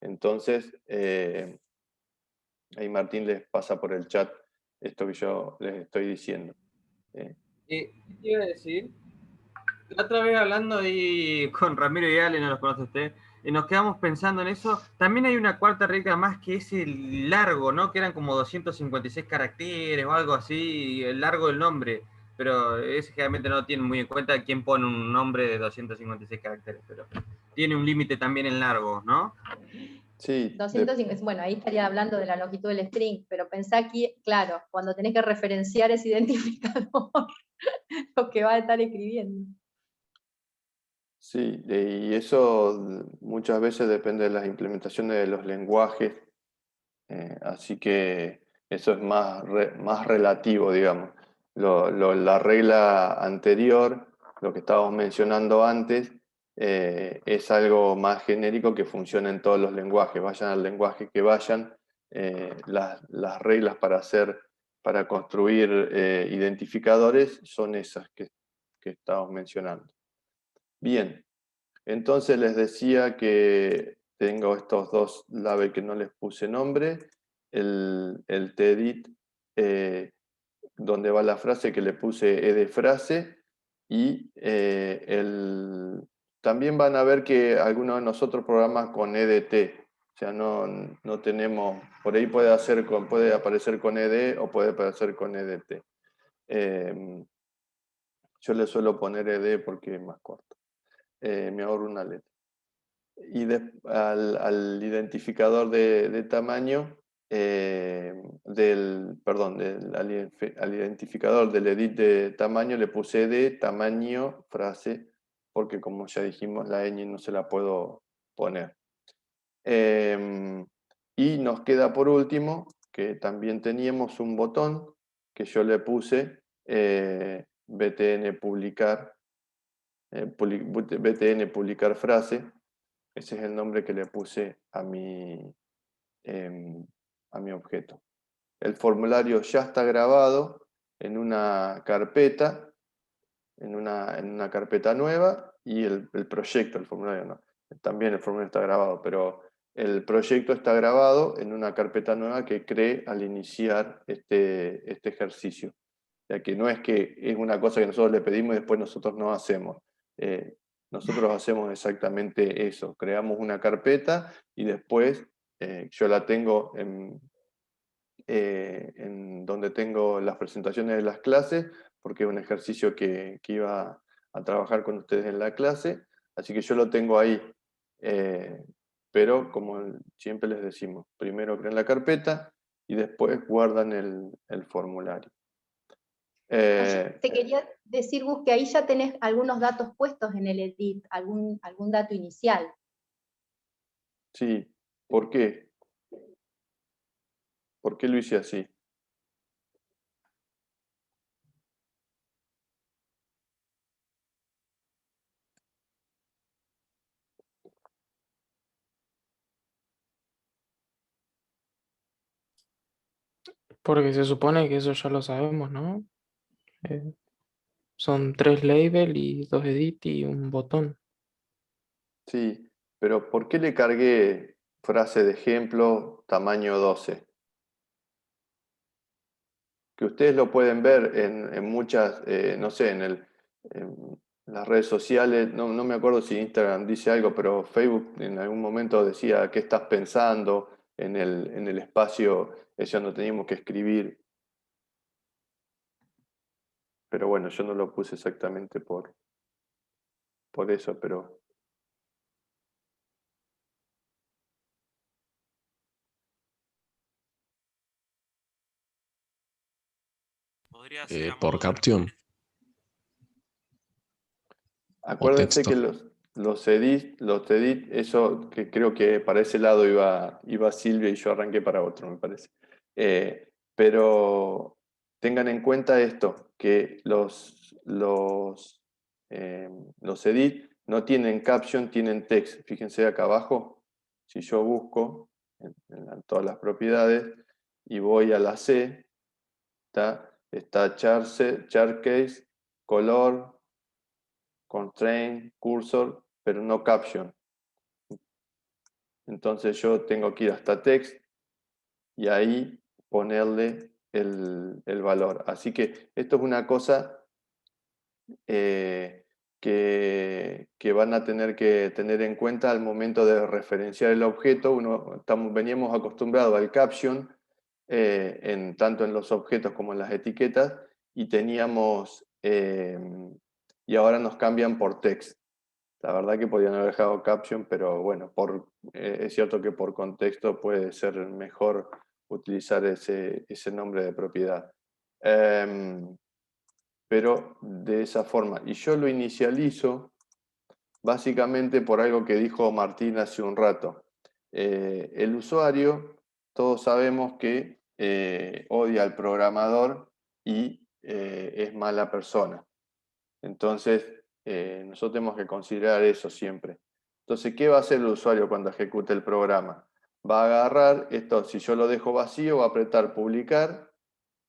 Entonces, ahí Martín les pasa por el chat esto que yo les estoy diciendo. ¿Qué te iba a decir? La otra vez hablando ahí con Ramiro y Ale, no los conoce usted, y nos quedamos pensando en eso. También hay una cuarta regla más que es el largo, ¿no? Que eran como 256 caracteres o algo así, el largo del nombre. Pero ese generalmente no tiene muy en cuenta quién pone un nombre de 256 caracteres, pero tiene un límite también en largo, ¿no? Sí. 250, bueno, ahí estaría hablando de la longitud del string, pero pensá aquí, claro, cuando tenés que referenciar ese identificador, lo que va a estar escribiendo. Sí, y eso muchas veces depende de las implementaciones de los lenguajes, así que eso es más relativo, digamos. La regla anterior, lo que estábamos mencionando antes, es algo más genérico que funciona en todos los lenguajes. Vayan al lenguaje que vayan, las reglas para construir identificadores son esas que estábamos mencionando. Bien, entonces les decía que tengo estos 2 labels que no les puse nombre, el tedit, donde va la frase que le puse e de frase, y también van a ver que algunos de nosotros programan con edt, o sea, no tenemos, por ahí puede aparecer con ed o puede aparecer con edt. Yo le suelo poner ed porque es más corto. Me ahorro una letra. Y al identificador de tamaño, al identificador del edit de tamaño le puse de tamaño frase, porque como ya dijimos, la ñ no se la puedo poner. Y nos queda por último, que también teníamos un botón que yo le puse btn publicar, btn publicar frase. Ese es el nombre que le puse a mi objeto. El formulario ya está grabado en una carpeta, en una carpeta nueva, y el proyecto, el formulario no. También el formulario está grabado, pero el proyecto está grabado en una carpeta nueva que creé al iniciar este ejercicio. Ya que no es que es una cosa que nosotros le pedimos y después nosotros no hacemos. Nosotros hacemos exactamente eso. Creamos una carpeta y después yo la tengo en donde tengo las presentaciones de las clases, porque es un ejercicio que iba a trabajar con ustedes en la clase, así que yo lo tengo ahí. Pero como siempre les decimos, primero crean la carpeta y después guardan el formulario. Te quería decir, Gus, que ahí ya tenés algunos datos puestos en el edit, algún dato inicial. Sí, ¿por qué? ¿Por qué lo hice así? Porque se supone que eso ya lo sabemos, ¿no? Son 3 labels y 2 edit y un botón. Sí, pero ¿por qué le cargué frase de ejemplo tamaño 12? Que ustedes lo pueden ver en muchas, no sé, en las redes sociales, no me acuerdo si Instagram dice algo, pero Facebook en algún momento decía qué estás pensando en el espacio ese donde teníamos que escribir. Pero bueno, yo no lo puse exactamente por eso, pero... Por caption o Acuérdense texto. que los edit, eso que creo que para ese lado iba Silvia y yo arranqué para otro, me parece. Pero tengan en cuenta esto, que los edit no tienen caption, tienen text. Fíjense acá abajo, si yo busco en todas las propiedades y voy a la C, está char case, color, constraint, cursor, pero no caption. Entonces yo tengo que ir hasta text y ahí ponerle el valor. Así que esto es una cosa que van a tener que tener en cuenta al momento de referenciar el objeto. Veníamos acostumbrados al caption, tanto en los objetos como en las etiquetas, y teníamos, y ahora nos cambian por text. La verdad que podían haber dejado caption, pero bueno, es cierto que por contexto puede ser mejor utilizar ese nombre de propiedad. Pero de esa forma. Y yo lo inicializo básicamente por algo que dijo Martín hace un rato. El usuario, todos sabemos que odia al programador y es mala persona. Entonces, nosotros tenemos que considerar eso siempre. Entonces, ¿qué va a hacer el usuario cuando ejecute el programa? Va a agarrar esto, si yo lo dejo vacío, va a apretar publicar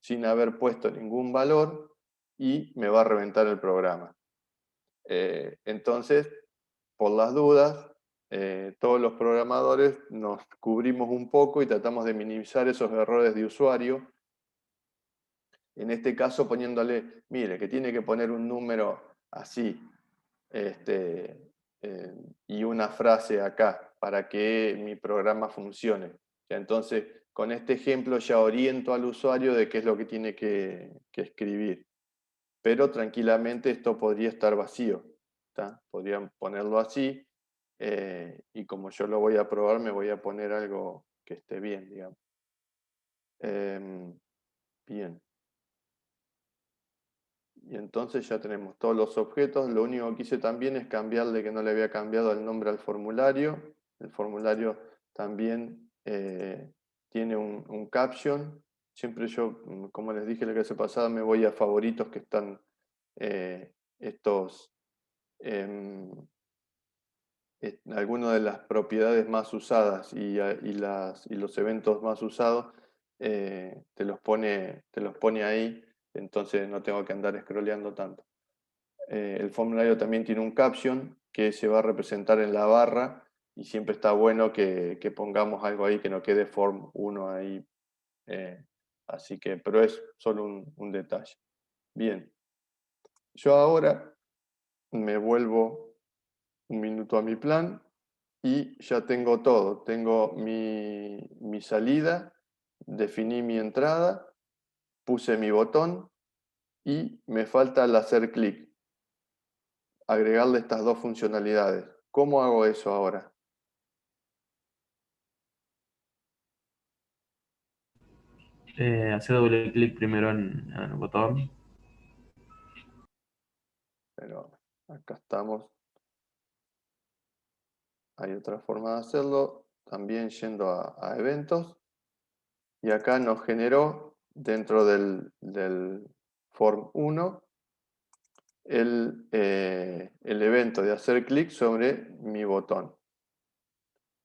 sin haber puesto ningún valor y me va a reventar el programa. Entonces, por las dudas, todos los programadores nos cubrimos un poco y tratamos de minimizar esos errores de usuario. En este caso poniéndole, mire, que tiene que poner un número así y una frase acá para que mi programa funcione. Entonces, con este ejemplo ya oriento al usuario de qué es lo que tiene que escribir. Pero tranquilamente esto podría estar vacío. Podrían ponerlo así y como yo lo voy a probar, me voy a poner algo que esté bien, digamos. Bien. Y entonces ya tenemos todos los objetos. Lo único que hice también es cambiarle, que no le había cambiado el nombre al formulario. El formulario también tiene un caption. Siempre yo, como les dije la clase pasada, me voy a favoritos que están algunas de las propiedades más usadas y los eventos más usados, te los pone ahí. Entonces no tengo que andar scrolleando tanto. El formulario también tiene un caption que se va a representar en la barra y siempre está bueno que pongamos algo ahí que no quede form 1 ahí. Así que, pero es solo un detalle. Bien. Yo ahora me vuelvo un minuto a mi plan y ya tengo todo. Tengo mi salida, definí mi entrada, puse mi botón y me falta el hacer clic. Agregarle estas dos funcionalidades. ¿Cómo hago eso ahora? Hace doble clic primero en el botón. Pero acá estamos. Hay otra forma de hacerlo. También yendo a eventos. Y acá nos generó dentro del form 1 el evento de hacer clic sobre mi botón.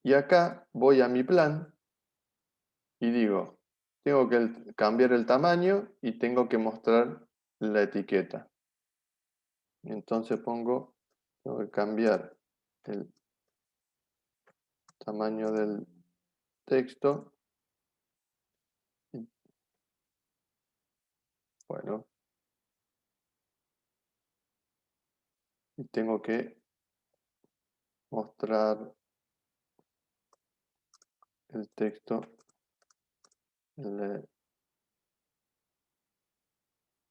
Y acá voy a mi plan y digo, tengo que cambiar el tamaño y tengo que mostrar la etiqueta. Entonces tengo que cambiar el tamaño del texto. Bueno. Y tengo que mostrar el texto en la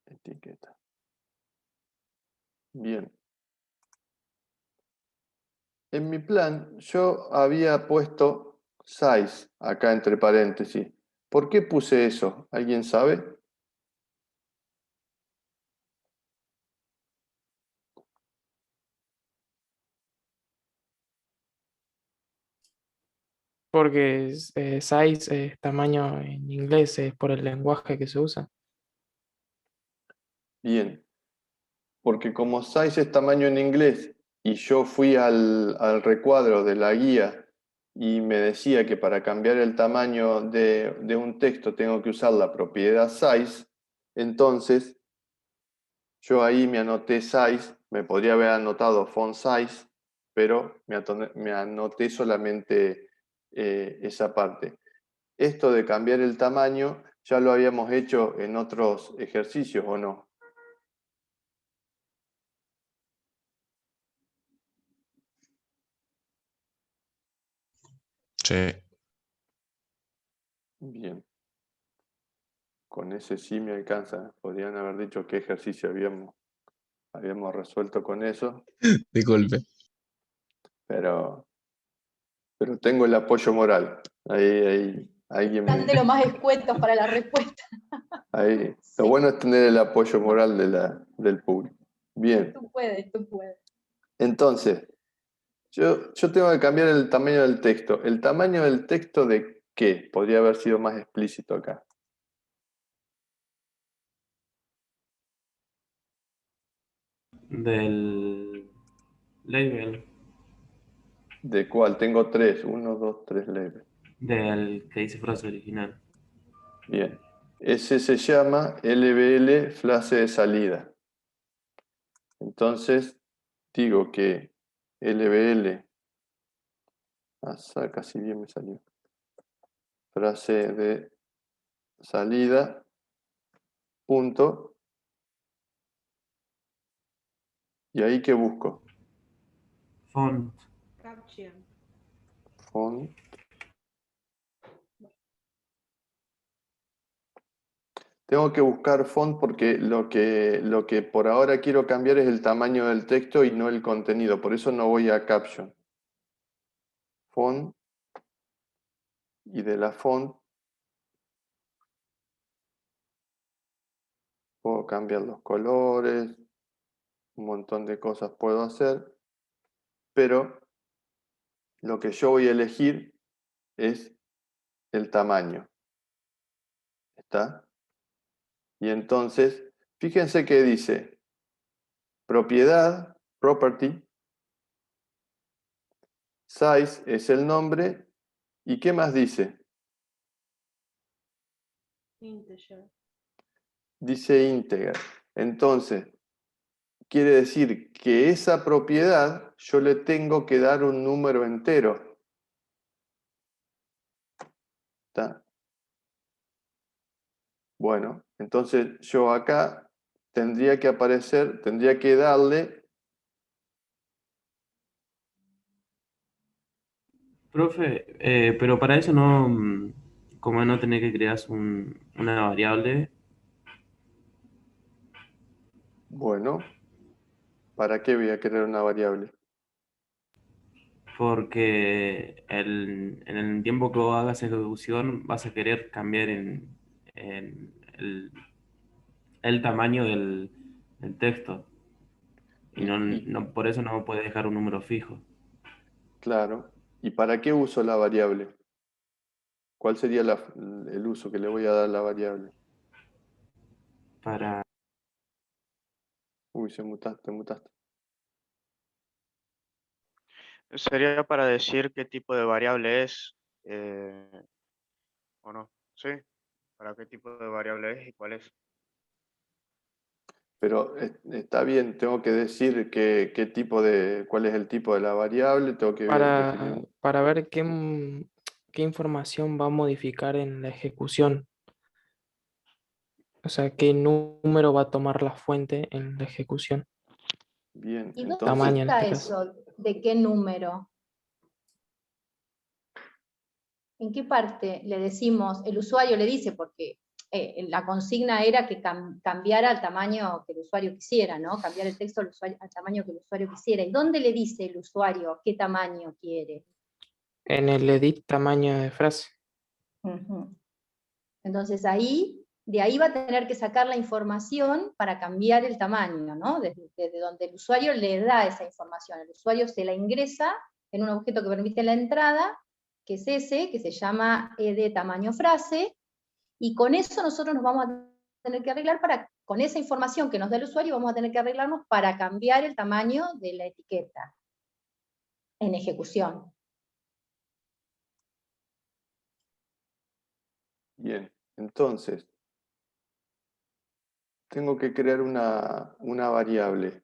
etiqueta. Bien. En mi plan yo había puesto size acá entre paréntesis. ¿Por qué puse eso? ¿Alguien sabe? Porque size es tamaño en inglés, es por el lenguaje que se usa. Bien, porque como size es tamaño en inglés y yo fui al recuadro de la guía y me decía que para cambiar el tamaño de un texto tengo que usar la propiedad size, entonces yo ahí me anoté size, me podría haber anotado font size, pero me anoté solamente esa parte. Esto de cambiar el tamaño ya lo habíamos hecho en otros ejercicios, ¿o no? Sí. Bien. Con ese sí me alcanza. Podrían haber dicho qué ejercicio habíamos resuelto con eso, Disculpe. pero tengo el apoyo moral. Ahí alguien Están de lo más escuetos para la respuesta. ahí. Sí. Lo bueno es tener el apoyo moral del público. Bien, Tú puedes, tú puedes. entonces, yo tengo que cambiar el tamaño del texto. ¿El tamaño del texto de qué? Podría haber sido más explícito acá. Del label, ¿De cuál? Tengo tres. 1, 2, 3 labels. del que dice frase original. Bien. Ese se llama LBL frase de salida. Entonces, digo que LBL, casi bien me salió, frase de salida, punto, y ahí que busco, Font, font. Tengo que buscar font porque lo que por ahora quiero cambiar es el tamaño del texto y no el contenido, por eso no voy a caption. Font, y de la font puedo cambiar los colores, un montón de cosas puedo hacer, pero lo que yo voy a elegir es el tamaño. ¿Está? Y entonces, fíjense que dice propiedad, property, size es el nombre, ¿y qué más dice? Integer. Dice integer. Entonces, quiere decir que esa propiedad yo le tengo que dar un número entero. ¿Está? Bueno, entonces yo acá tendría que aparecer, tendría que darle, profe, pero para eso no, como no tener que crear una variable, bueno, ¿para qué voy a crear una variable? porque en el tiempo que vos hagas ejecución vas a querer cambiar en el tamaño del texto. Y Y por eso no puedes dejar un número fijo. claro, ¿y para qué uso la variable? ¿Cuál sería el uso que le voy a dar a la variable? Para, Uy, se mutaste, mutaste. Sería para decir qué tipo de variable es, o no. Sí, para qué tipo de variable es y cuál es. Pero está bien, tengo que decir cuál es el tipo de la variable, tengo que definir. Para ver qué información va a modificar en la ejecución. O sea, qué número va a tomar la fuente en la ejecución. Bien, ¿Y dónde Tamaño en entonces, está este caso. eso? ¿De qué número? ¿En qué parte le decimos, el usuario le dice, porque la consigna era que cambiara al tamaño que el usuario quisiera, ¿no? Cambiar el texto al tamaño que el usuario quisiera. ¿Y dónde le dice el usuario qué tamaño quiere? En el edit tamaño de frase. Ujú. Entonces de ahí va a tener que sacar la información para cambiar el tamaño, ¿no? Desde donde el usuario le da esa información. El usuario se la ingresa en un objeto que permite la entrada, que es ese, que se llama ed tamaño frase, y con eso nosotros nos vamos a tener que arreglar con esa información que nos da el usuario, vamos a tener que arreglarnos para cambiar el tamaño de la etiqueta en ejecución. Bien, entonces, tengo que crear una variable.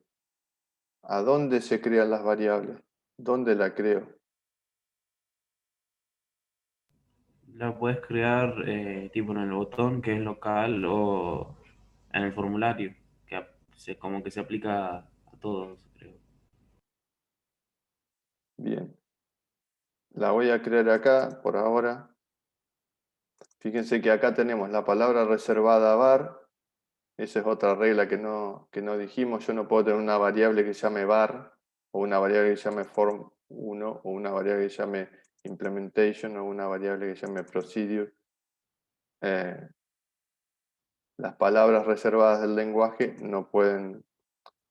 ¿A dónde se crean las variables? ¿Dónde la creo? La puedes crear tipo en el botón que es local o en el formulario, que como que se aplica a todos, creo. Bien. La voy a crear acá por ahora. Fíjense que acá tenemos la palabra reservada var. Esa es otra regla que no dijimos. Yo no puedo tener una variable que se llame var, o una variable que se llame form1, o una variable que se llame implementation, o una variable que se llame procedure. Las palabras reservadas del lenguaje no pueden...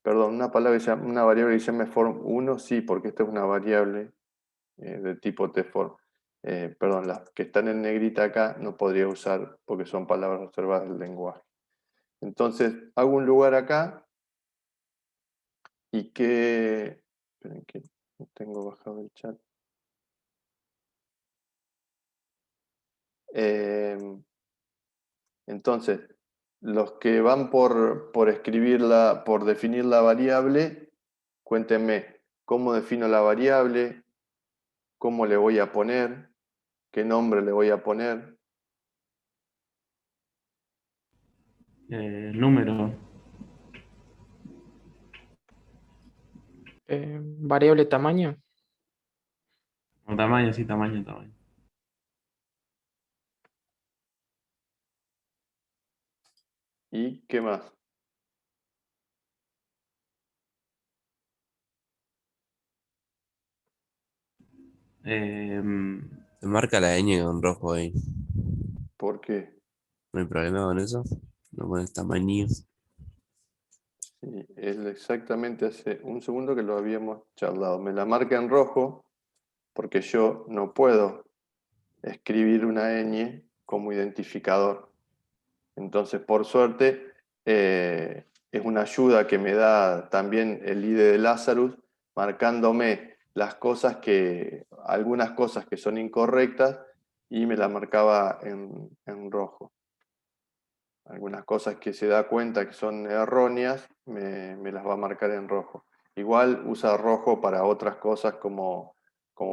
Perdón, una variable que se llame form1, sí, porque esta es una variable de tipo tform. Perdón, las que están en negrita acá no podría usar porque son palabras reservadas del lenguaje. Entonces, hago un lugar acá y que... Esperen que no tengo bajado el chat. Entonces, los que van por escribirla, por definir la variable, cuéntenme cómo defino la variable, cómo le voy a poner, qué nombre le voy a poner. Número. Variable tamaño. O tamaño, sí, tamaño, tamaño. ¿Y qué más? Eh, Te marca la ñ con rojo ahí. ¿Por qué? ¿No hay problema con eso? No pones tamaño. Sí, es exactamente hace un segundo que lo habíamos charlado. Me la marca en rojo porque yo no puedo escribir una ñ como identificador. Entonces, por suerte, es una ayuda que me da también el IDE de Lazarus, marcándome algunas cosas que son incorrectas, y me la marcaba en rojo. Algunas cosas que se da cuenta que son erróneas, me las va a marcar en rojo. Igual usa rojo para otras cosas como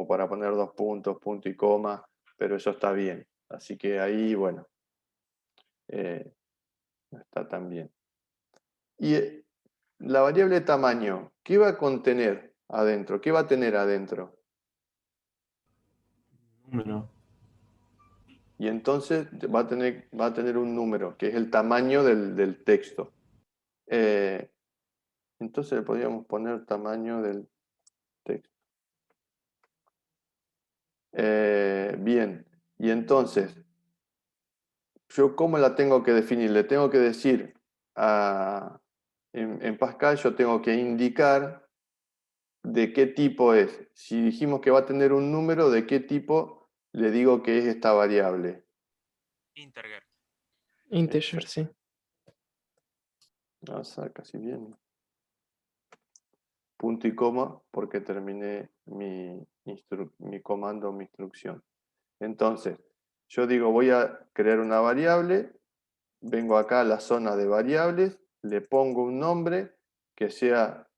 para poner 2 puntos, punto y coma, pero eso está bien. Así que ahí, bueno, está tan bien. Y la variable tamaño, ¿qué va a contener adentro? ¿Qué va a tener adentro? número. Y entonces va a tener un número, que es el tamaño del texto. Entonces le podríamos poner tamaño del texto. Bien, y entonces, ¿yo cómo la tengo que definir? Le tengo que decir, en Pascal yo tengo que indicar de qué tipo es. Si dijimos que va a tener un número, ¿de qué tipo le digo que es esta variable? Integer. Integer, sí. Vamos a casi bien. Punto y coma, porque terminé mi comando, mi instrucción. Entonces, yo digo, voy a crear una variable, vengo acá a la zona de variables, le pongo un nombre que sea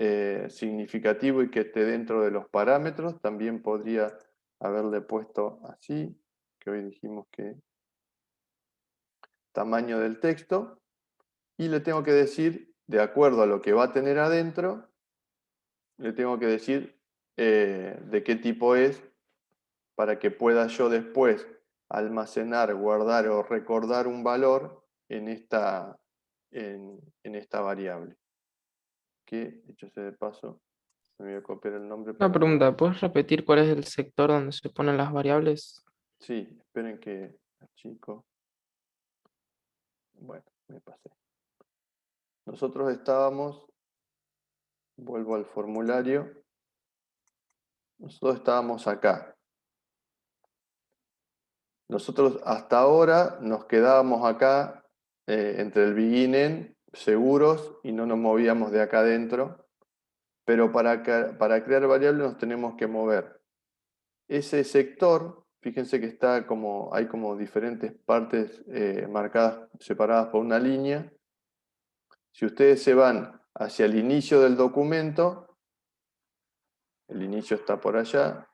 significativo y que esté dentro de los parámetros. También podría haberle puesto así, que hoy dijimos que tamaño del texto, y le tengo que decir, de acuerdo a lo que va a tener adentro, le tengo que decir de qué tipo es, para que pueda yo después almacenar, guardar o recordar un valor en esta variable. Que, dicho sea de paso, me voy a copiar el nombre Una para... pregunta, ¿puedes repetir cuál es el sector donde se ponen las variables? Sí, esperen que, chico. Bueno, me pasé. Nosotros estábamos, vuelvo al formulario, nosotros estábamos acá. Nosotros hasta ahora nos quedábamos acá entre el begin seguros y no nos movíamos de acá adentro, pero para crear variables nos tenemos que mover. Ese sector, fíjense que está hay como diferentes partes marcadas, separadas por una línea. Si ustedes se van hacia el inicio del documento, el inicio está por allá,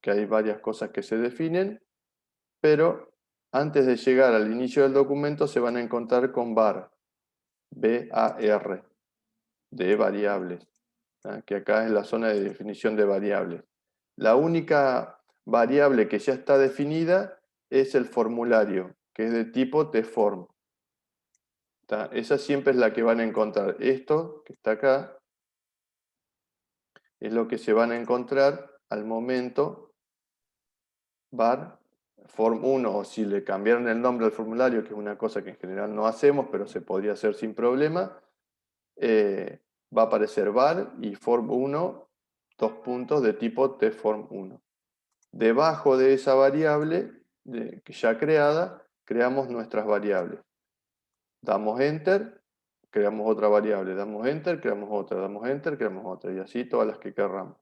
que hay varias cosas que se definen, pero antes de llegar al inicio del documento se van a encontrar con var, B-A-R, de variables, que acá es la zona de definición de variables. La única variable que ya está definida es el formulario, que es de tipo tform. Esa siempre es la que van a encontrar. Esto que está acá es lo que se van a encontrar al momento var form1, o si le cambiaron el nombre al formulario, que es una cosa que en general no hacemos, pero se podría hacer sin problema, va a aparecer var y form1, dos puntos de tipo tform1. Debajo de esa variable que ya creada, creamos nuestras variables. Damos enter, creamos otra variable, damos enter, creamos otra, damos enter, creamos otra, y así todas las que querramos.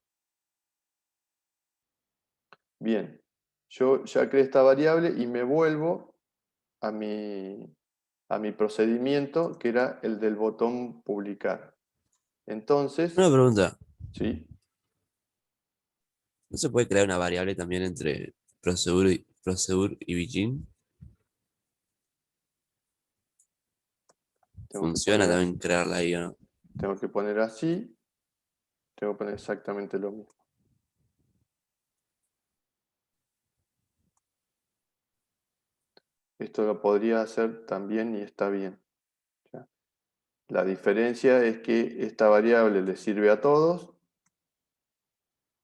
Bien, yo ya creé esta variable y me vuelvo a mi procedimiento, que era el del botón publicar. Entonces, Una pregunta. ¿sí? ¿No se puede crear una variable también entre procedure y begin? ¿Funciona también crearla ahí o no? Tengo que poner así, tengo que poner exactamente lo mismo. Esto lo podría hacer también y está bien. ¿Ya? La diferencia es que esta variable le sirve a todos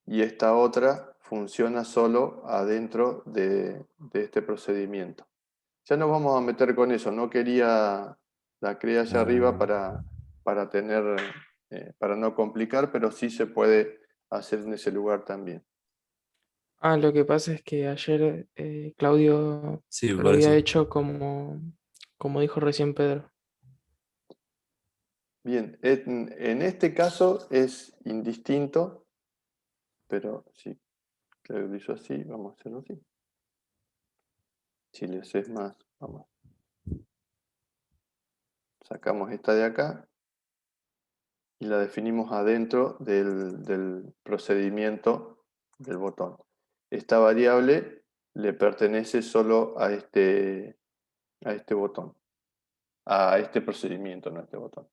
y esta otra funciona solo adentro de este procedimiento. Ya nos vamos a meter con eso. No quería la creé allá arriba para no complicar, pero sí se puede hacer en ese lugar también. Lo que pasa es que ayer Claudio Sí, lo por había eso. hecho como dijo recién Pedro. Bien, en este caso es indistinto, pero sí, lo hizo así, vamos a hacerlo así. Si les es más, vamos. Sacamos esta de acá y la definimos adentro del procedimiento del botón. Esta variable le pertenece solo a este botón, a este procedimiento, no a este botón.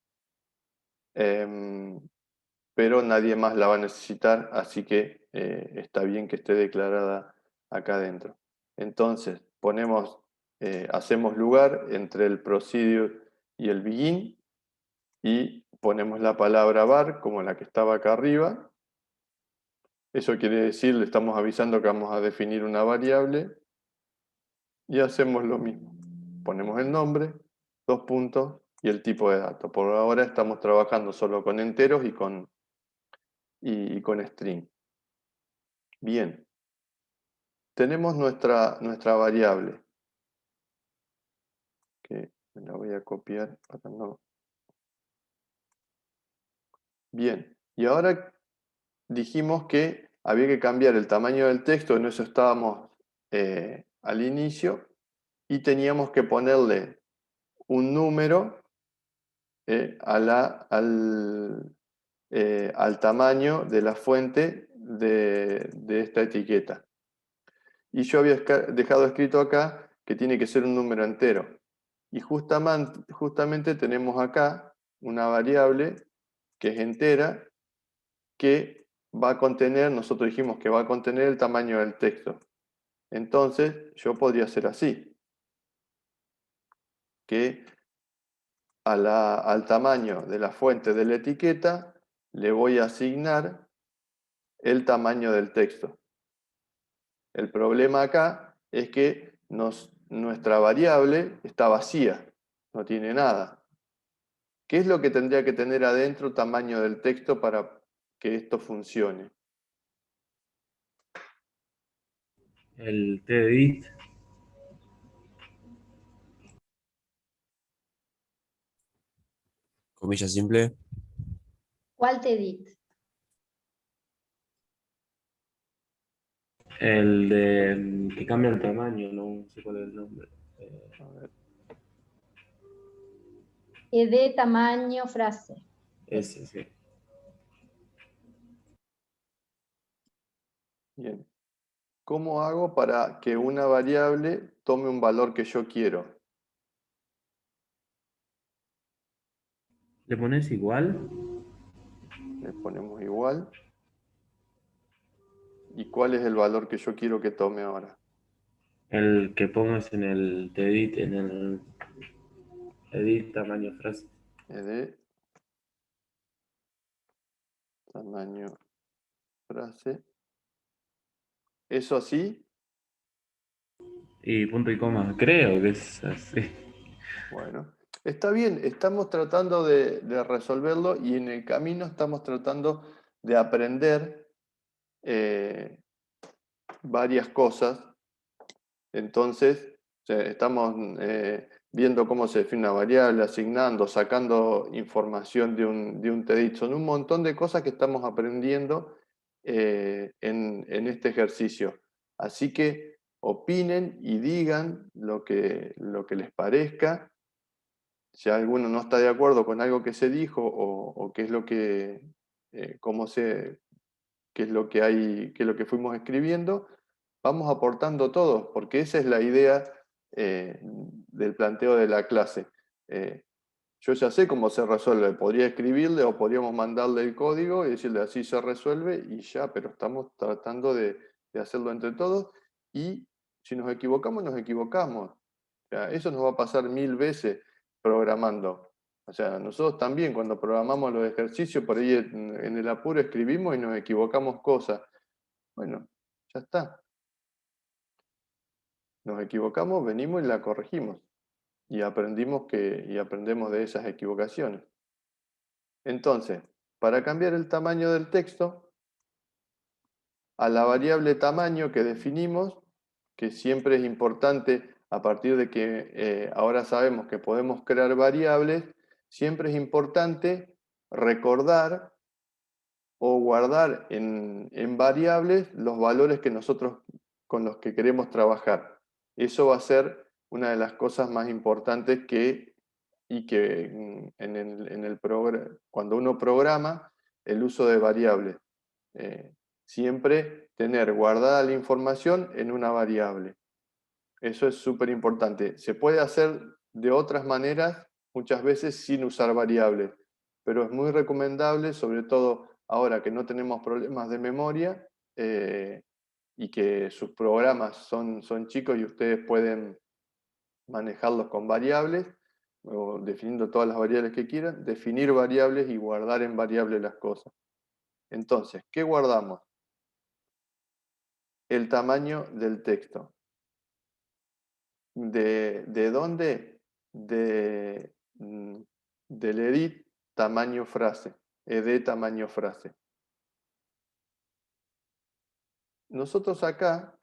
Pero nadie más la va a necesitar, así que está bien que esté declarada acá adentro. Entonces, hacemos lugar entre el procedure y el begin y ponemos la palabra var como la que estaba acá arriba. Eso quiere decir, le estamos avisando que vamos a definir una variable y hacemos lo mismo. Ponemos el nombre, dos puntos y el tipo de dato. Por ahora estamos trabajando solo con enteros y con string. Bien, tenemos nuestra variable, que me la voy a copiar para no. Bien, y ahora dijimos que había que cambiar el tamaño del texto, en eso estábamos al inicio, y teníamos que ponerle un número al tamaño de la fuente de esta etiqueta. Y yo había dejado escrito acá que tiene que ser un número entero. Y justamente tenemos acá una variable que es entera, que va a contener, nosotros dijimos que va a contener el tamaño del texto. Entonces yo podría hacer así, que al tamaño de la fuente de la etiqueta le voy a asignar el tamaño del texto. El problema acá es que nuestra variable está vacía, no tiene nada. ¿Qué es lo que tendría que tener adentro tamaño del texto para que esto funcione? El tdist. comilla simple. ¿Cuál TEDit? El de que cambia el tamaño, no sé cuál es el nombre. A ver, ED tamaño frase. Ese, sí. bien. ¿Cómo hago para que una variable tome un valor que yo quiero? ¿Le pones igual? Le ponemos igual. ¿Y cuál es el valor que yo quiero que tome ahora? El que pongas en el edit, en el edit tamaño frase. De tamaño frase. ¿Eso así? Y punto y coma, creo que es así. Bueno, está bien, estamos tratando de resolverlo y en el camino estamos tratando de aprender varias cosas. Entonces, estamos viendo cómo se define una variable, asignando, sacando información de un TEDit. Son un montón de cosas que estamos aprendiendo en este ejercicio. Así que opinen y digan lo que les parezca. Si alguno no está de acuerdo con algo que se dijo o qué es lo que, qué es lo que hay, qué es lo que fuimos escribiendo, vamos aportando todos, porque esa es la idea del planteo de la clase. Yo ya sé cómo se resuelve, podría escribirle o podríamos mandarle el código y decirle así se resuelve y ya, pero estamos tratando de hacerlo entre todos y si nos equivocamos, nos equivocamos. O sea, eso nos va a pasar 1000 veces programando. O sea, nosotros también cuando programamos los ejercicios, por ahí en el apuro escribimos y nos equivocamos cosas. Bueno, ya está. Nos equivocamos, venimos y la corregimos. Y aprendemos y aprendemos de esas equivocaciones. Entonces, para cambiar el tamaño del texto, a la variable tamaño que definimos, que siempre es importante a partir de que ahora sabemos que podemos crear variables, siempre es importante recordar o guardar en variables los valores que nosotros con los que queremos trabajar. Eso va a ser una de las cosas más importantes cuando uno programa el uso de variables. Siempre tener guardada la información en una variable. Eso es súper importante. Se puede hacer de otras maneras, muchas veces sin usar variables, pero es muy recomendable, sobre todo ahora que no tenemos problemas de memoria y que sus programas son chicos y ustedes pueden manejarlos con variables, o definiendo todas las variables que quieran, definir variables y guardar en variables las cosas. Entonces, ¿qué guardamos? El tamaño del texto. ¿De dónde? Del edit tamaño frase. Ed tamaño frase. Nosotros acá,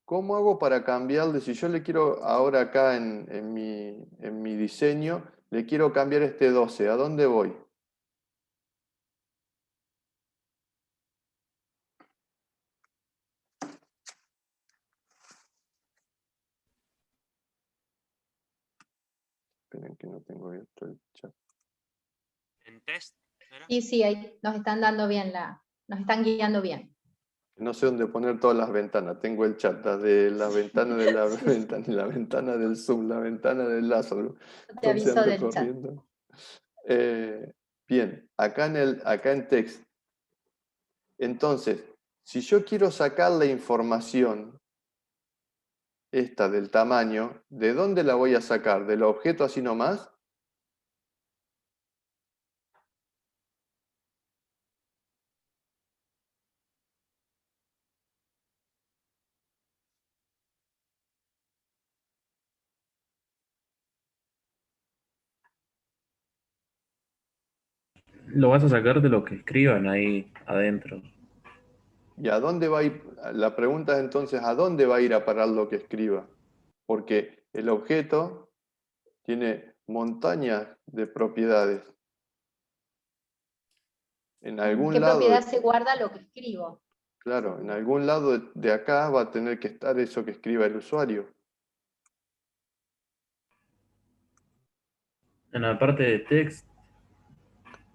¿cómo hago para cambiarle? Si yo le quiero ahora acá en mi diseño, le quiero cambiar este 12, ¿a dónde voy? Esperen que no tengo abierto el chat. ¿En test? ¿Era? Sí, ahí nos están dando bien nos están guiando bien. No sé dónde poner todas las ventanas. Tengo el chat, la ventana de la Sí, ventana, la ventana del Zoom, la ventana del Lázaro. te Entonces aviso ando del chat. corriendo. Bien, acá en text. Entonces, si yo quiero sacar la información, esta del tamaño, ¿de dónde la voy a sacar? ¿Del objeto así nomás? Lo vas a sacar de lo que escriban ahí adentro. ¿Y a dónde va a ir? La pregunta es entonces, ¿a dónde va a ir a parar lo que escriba? Porque el objeto Tiene montañas de propiedades. En algún ¿Qué lado, propiedad se guarda lo que escribo? claro, en algún lado de acá va a tener que estar eso que escriba el usuario. En la parte de text,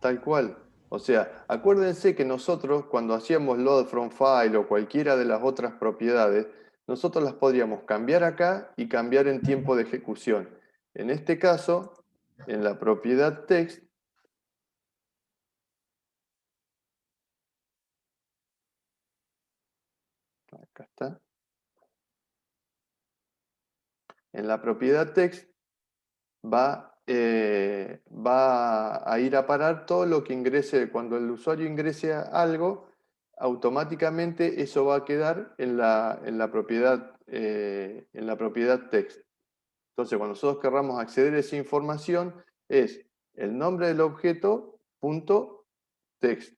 Tal cual. O sea, acuérdense que nosotros cuando hacíamos load from file o cualquiera de las otras propiedades, nosotros las podríamos cambiar acá y cambiar en tiempo de ejecución. En este caso, en la propiedad text, acá está. En la propiedad text va a ir a parar todo lo que ingrese. Cuando el usuario ingrese a algo, automáticamente eso va a quedar en la propiedad text. Entonces, cuando nosotros querramos acceder a esa información, es el nombre del objeto punto text.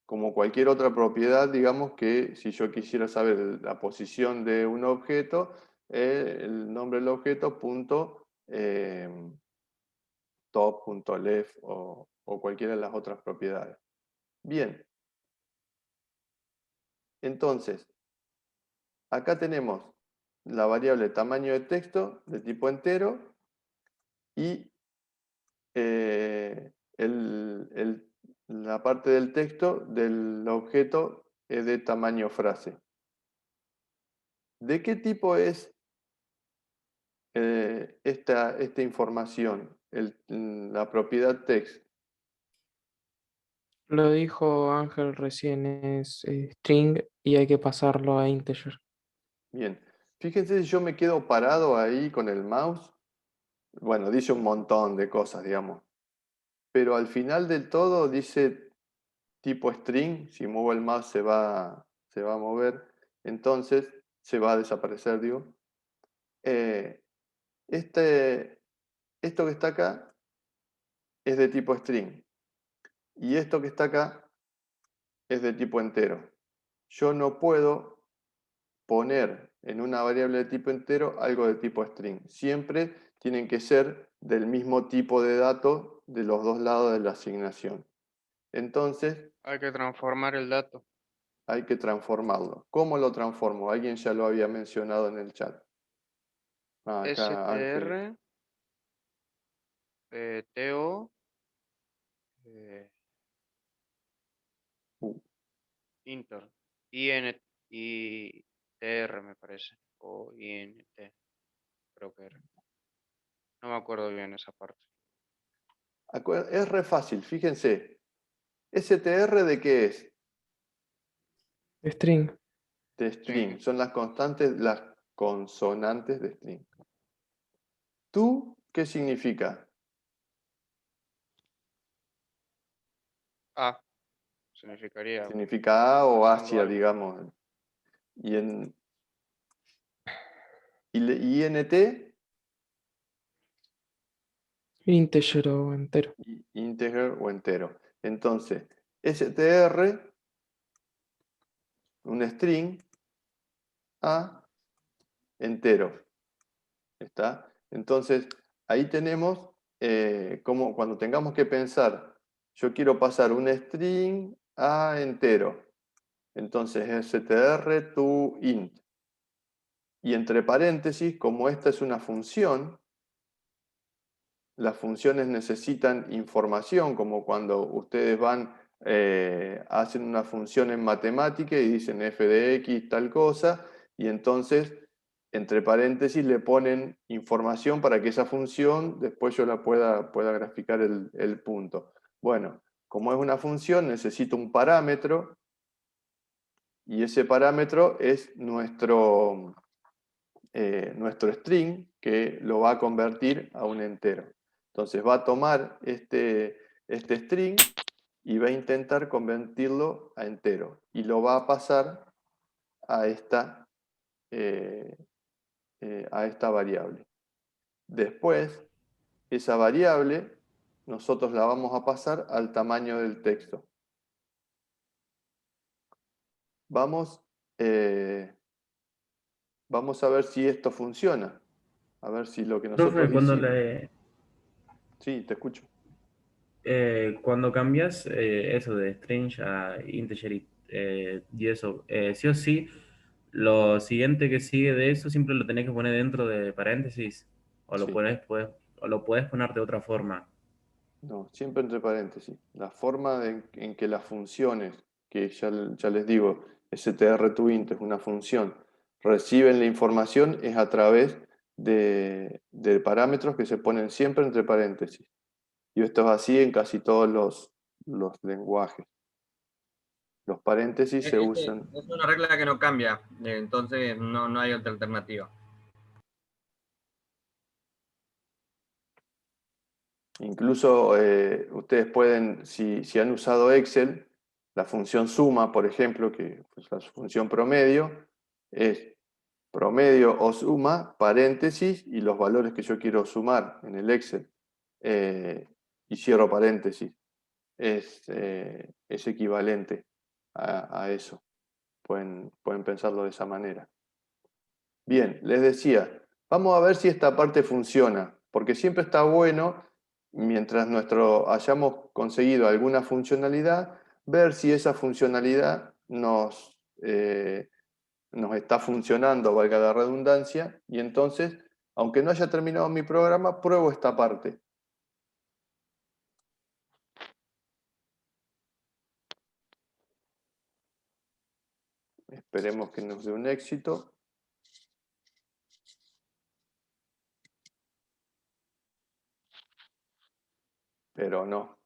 Como cualquier otra propiedad, digamos que si yo quisiera saber la posición de un objeto, el nombre del objeto punto top.left o cualquiera de las otras propiedades. Bien. Entonces, acá tenemos la variable tamaño de texto de tipo entero y la parte del texto del objeto es de tamaño frase. ¿De qué tipo es esta información, la propiedad text? Lo dijo Ángel recién, es string y hay que pasarlo a integer. Bien, fíjense si yo me quedo parado ahí con el mouse. Bueno, dice un montón de cosas, digamos. Pero al final del todo dice tipo string. Si muevo el mouse se va a mover. Entonces se va a desaparecer, digo. Esto que está acá es de tipo string. Y esto que está acá es de tipo entero. Yo no puedo poner en una variable de tipo entero algo de tipo string. Siempre tienen que ser del mismo tipo de dato de los dos lados de la asignación. Entonces, Hay que transformar el dato. hay que transformarlo. ¿Cómo lo transformo? Alguien ya lo había mencionado en el chat. Acá Ángel. str, to, inter, intr me parece, o int, creo que era. No me acuerdo bien esa parte. Es re fácil, fíjense. ¿STR de qué es? String. De string. Son las constantes, las consonantes de string. ¿Tú qué significa? A, significaría Significa A o pasando Asia, algo. digamos. INT, Integer o entero. integer o entero. Entonces, str, un string, a entero. ¿Está? Entonces, ahí tenemos como cuando tengamos que pensar, yo quiero pasar un string a entero. Entonces, str to int. Y entre paréntesis, como esta es una función, las funciones necesitan información, como cuando ustedes hacen una función en matemática y dicen f de x tal cosa, y entonces entre paréntesis le ponen información para que esa función después yo la pueda graficar el punto. Bueno, como es una función, necesito un parámetro, y ese parámetro es nuestro string, que lo va a convertir a un entero. Entonces va a tomar este string y va a intentar convertirlo a entero. Y lo va a pasar a esta variable. Después, esa variable nosotros la vamos a pasar al tamaño del texto. Vamos a ver si esto funciona. A ver si lo que nosotros profe, hicimos. Sí, te escucho. Cuando cambias eso de string a integer y eso, sí o sí, lo siguiente que sigue de eso siempre lo tenés que poner dentro de paréntesis o lo Sí. o lo puedes poner de otra forma. No, siempre entre paréntesis. La forma en que las funciones, que ya les digo, strtoInt es una función, reciben la información es a través de parámetros que se ponen siempre entre paréntesis. Y esto es así en casi todos los lenguajes. Los paréntesis se usan. Es una regla que no cambia, entonces no hay otra alternativa. Incluso ustedes pueden, si han usado Excel, la función suma, por ejemplo, que es la función promedio, es promedio o suma, paréntesis, y los valores que yo quiero sumar en el Excel. Y cierro paréntesis. Es equivalente a eso. Pueden pensarlo de esa manera. Bien, les decía, vamos a ver si esta parte funciona, porque siempre está bueno, mientras hayamos conseguido alguna funcionalidad, ver si esa funcionalidad nos está funcionando, valga la redundancia, y entonces, aunque no haya terminado mi programa, pruebo esta parte. Esperemos que nos dé un éxito. Pero no,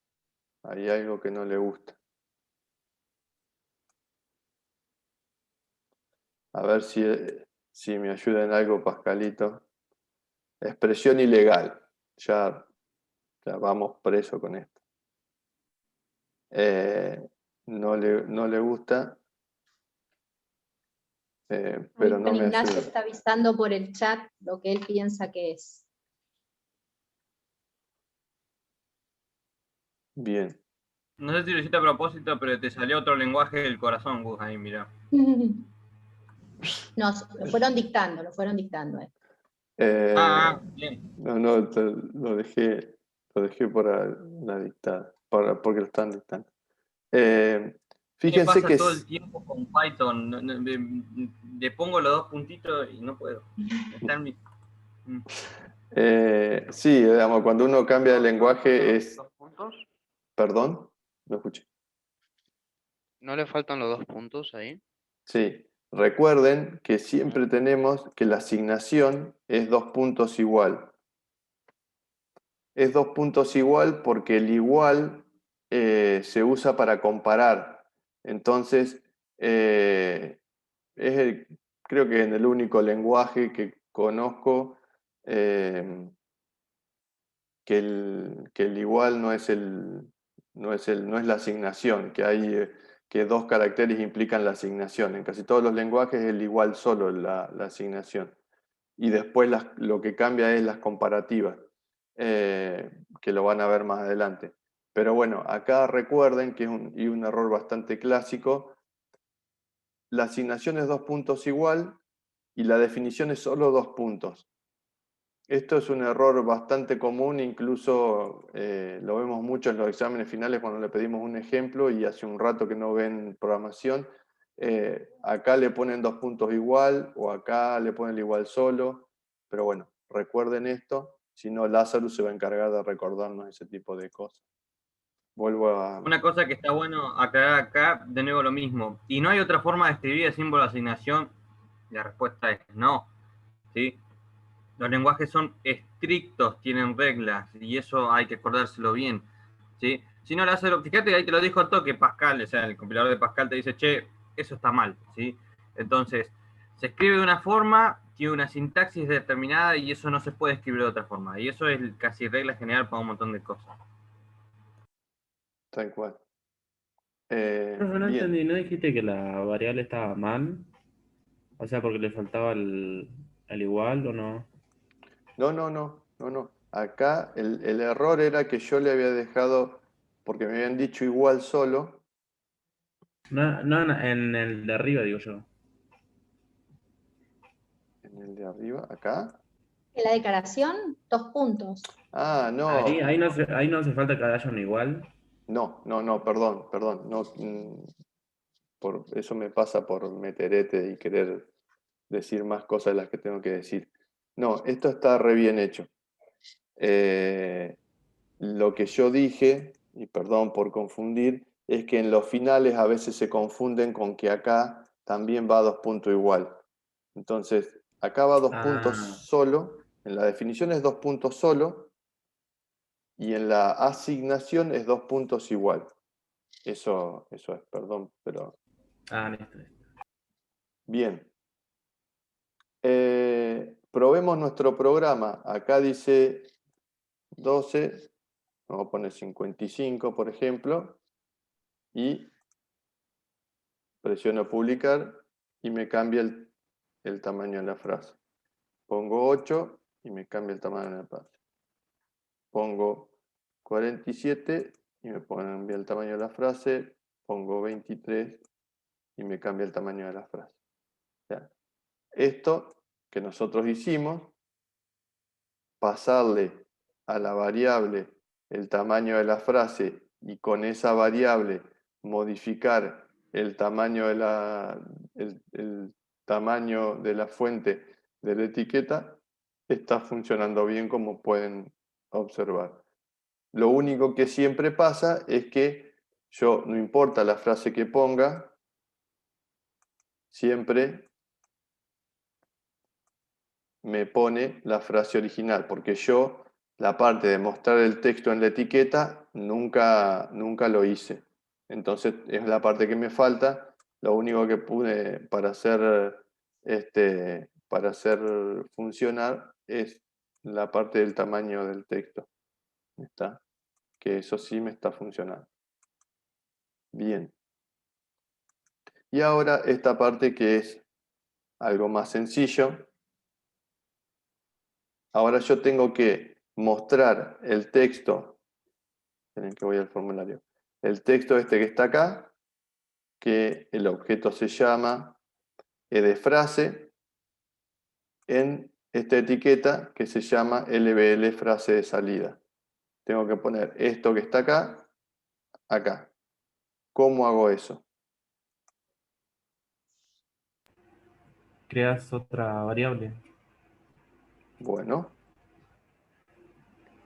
hay algo que no le gusta. A ver si me ayuda en algo, Pascalito. Expresión ilegal. Ya vamos preso con esto. No le gusta, pero Ahí no Juan me Ignacio ayuda. está avisando por el chat lo que él piensa que es. Bien. No sé si lo hiciste a propósito, pero te salió otro lenguaje del corazón, Gus, ahí, mira. No, lo fueron dictando, Bien. No, lo dejé para la dictada, porque lo están dictando. Me Fíjense pasa que todo el tiempo con Python. Le pongo los dos puntitos y no puedo. Está en mi... sí, digamos, cuando uno cambia de lenguaje es... ¿Dos puntos? Perdón, no escuché. ¿No le faltan los 2 puntos ahí? Sí, recuerden que siempre tenemos que la asignación es 2 puntos igual. Es 2 puntos igual porque el igual se usa para comparar. Entonces, creo que en el único lenguaje que conozco que el igual no es la asignación, que hay que 2 caracteres implican la asignación. En casi todos los lenguajes es el igual solo la asignación. Y después lo que cambia es las comparativas, que lo van a ver más adelante. Pero bueno, acá recuerden que es un error bastante clásico. La asignación es 2 puntos igual y la definición es solo 2 puntos. Esto es un error bastante común, incluso lo vemos mucho en los exámenes finales cuando le pedimos un ejemplo y hace un rato que no ven programación. Acá le ponen 2 puntos igual o acá le ponen el igual solo. Pero bueno, recuerden esto, si no Lázaro se va a encargar de recordarnos ese tipo de cosas. Vuelvo a... Una cosa que está bueno aclarar acá, de nuevo lo mismo. ¿Y no hay otra forma de escribir el símbolo de asignación? La respuesta es no. ¿Sí? Los lenguajes son estrictos, tienen reglas, y eso hay que acordárselo bien. ¿Sí? Si no, fíjate, ahí te lo dijo al toque Pascal, o sea, el compilador de Pascal te dice, che, eso está mal. ¿Sí? Entonces, se escribe de una forma, tiene una sintaxis determinada, y eso no se puede escribir de otra forma. Y eso es casi regla general para un montón de cosas. Tal cual. No Bien. entendí, ¿no dijiste que la variable estaba mal? O sea, porque le faltaba el igual o no. No. Acá el error era que yo le había dejado, porque me habían dicho igual solo. No, en el de arriba, digo yo. En el de arriba, acá. En la declaración, 2 puntos. Ah, no. Ahí no hace falta que haya un igual. No, perdón. No, por eso me pasa por meterete y querer decir más cosas de las que tengo que decir. No, esto está re bien hecho. Lo que yo dije, y perdón por confundir, es que en los finales a veces se confunden con que acá también va 2 puntos igual. Entonces, acá va 2 puntos solo, en la definición es 2 puntos solo, y en la asignación es 2 puntos igual. Eso es, perdón, pero... Listo. Bien. Probemos nuestro programa. Acá dice 12, vamos a poner 55, por ejemplo, y presiono publicar y me cambia el tamaño de la frase. Pongo 8 y me cambia el tamaño de la frase. Pongo 47 y me cambia el tamaño de la frase. Pongo 23 y me cambia el tamaño de la frase. ¿Ya? Esto que nosotros hicimos, pasarle a la variable el tamaño de la frase y con esa variable modificar el tamaño de el tamaño de la fuente de la etiqueta, está funcionando bien, como pueden observar. Lo único que siempre pasa es que yo, no importa la frase que ponga, siempre me pone la frase original, porque yo la parte de mostrar el texto en la etiqueta nunca lo hice. Entonces es la parte que me falta. Lo único que pude para hacer funcionar es la parte del tamaño del texto. ¿Está? Que eso sí me está funcionando. Bien. Y ahora esta parte que es algo más sencillo. Ahora yo tengo que mostrar el texto. Esperen que voy al formulario. El texto este que está acá, que el objeto se llama edFrase, en esta etiqueta que se llama LBL frase de salida. Tengo que poner esto que está acá, acá. ¿Cómo hago eso? Creas otra variable. Bueno,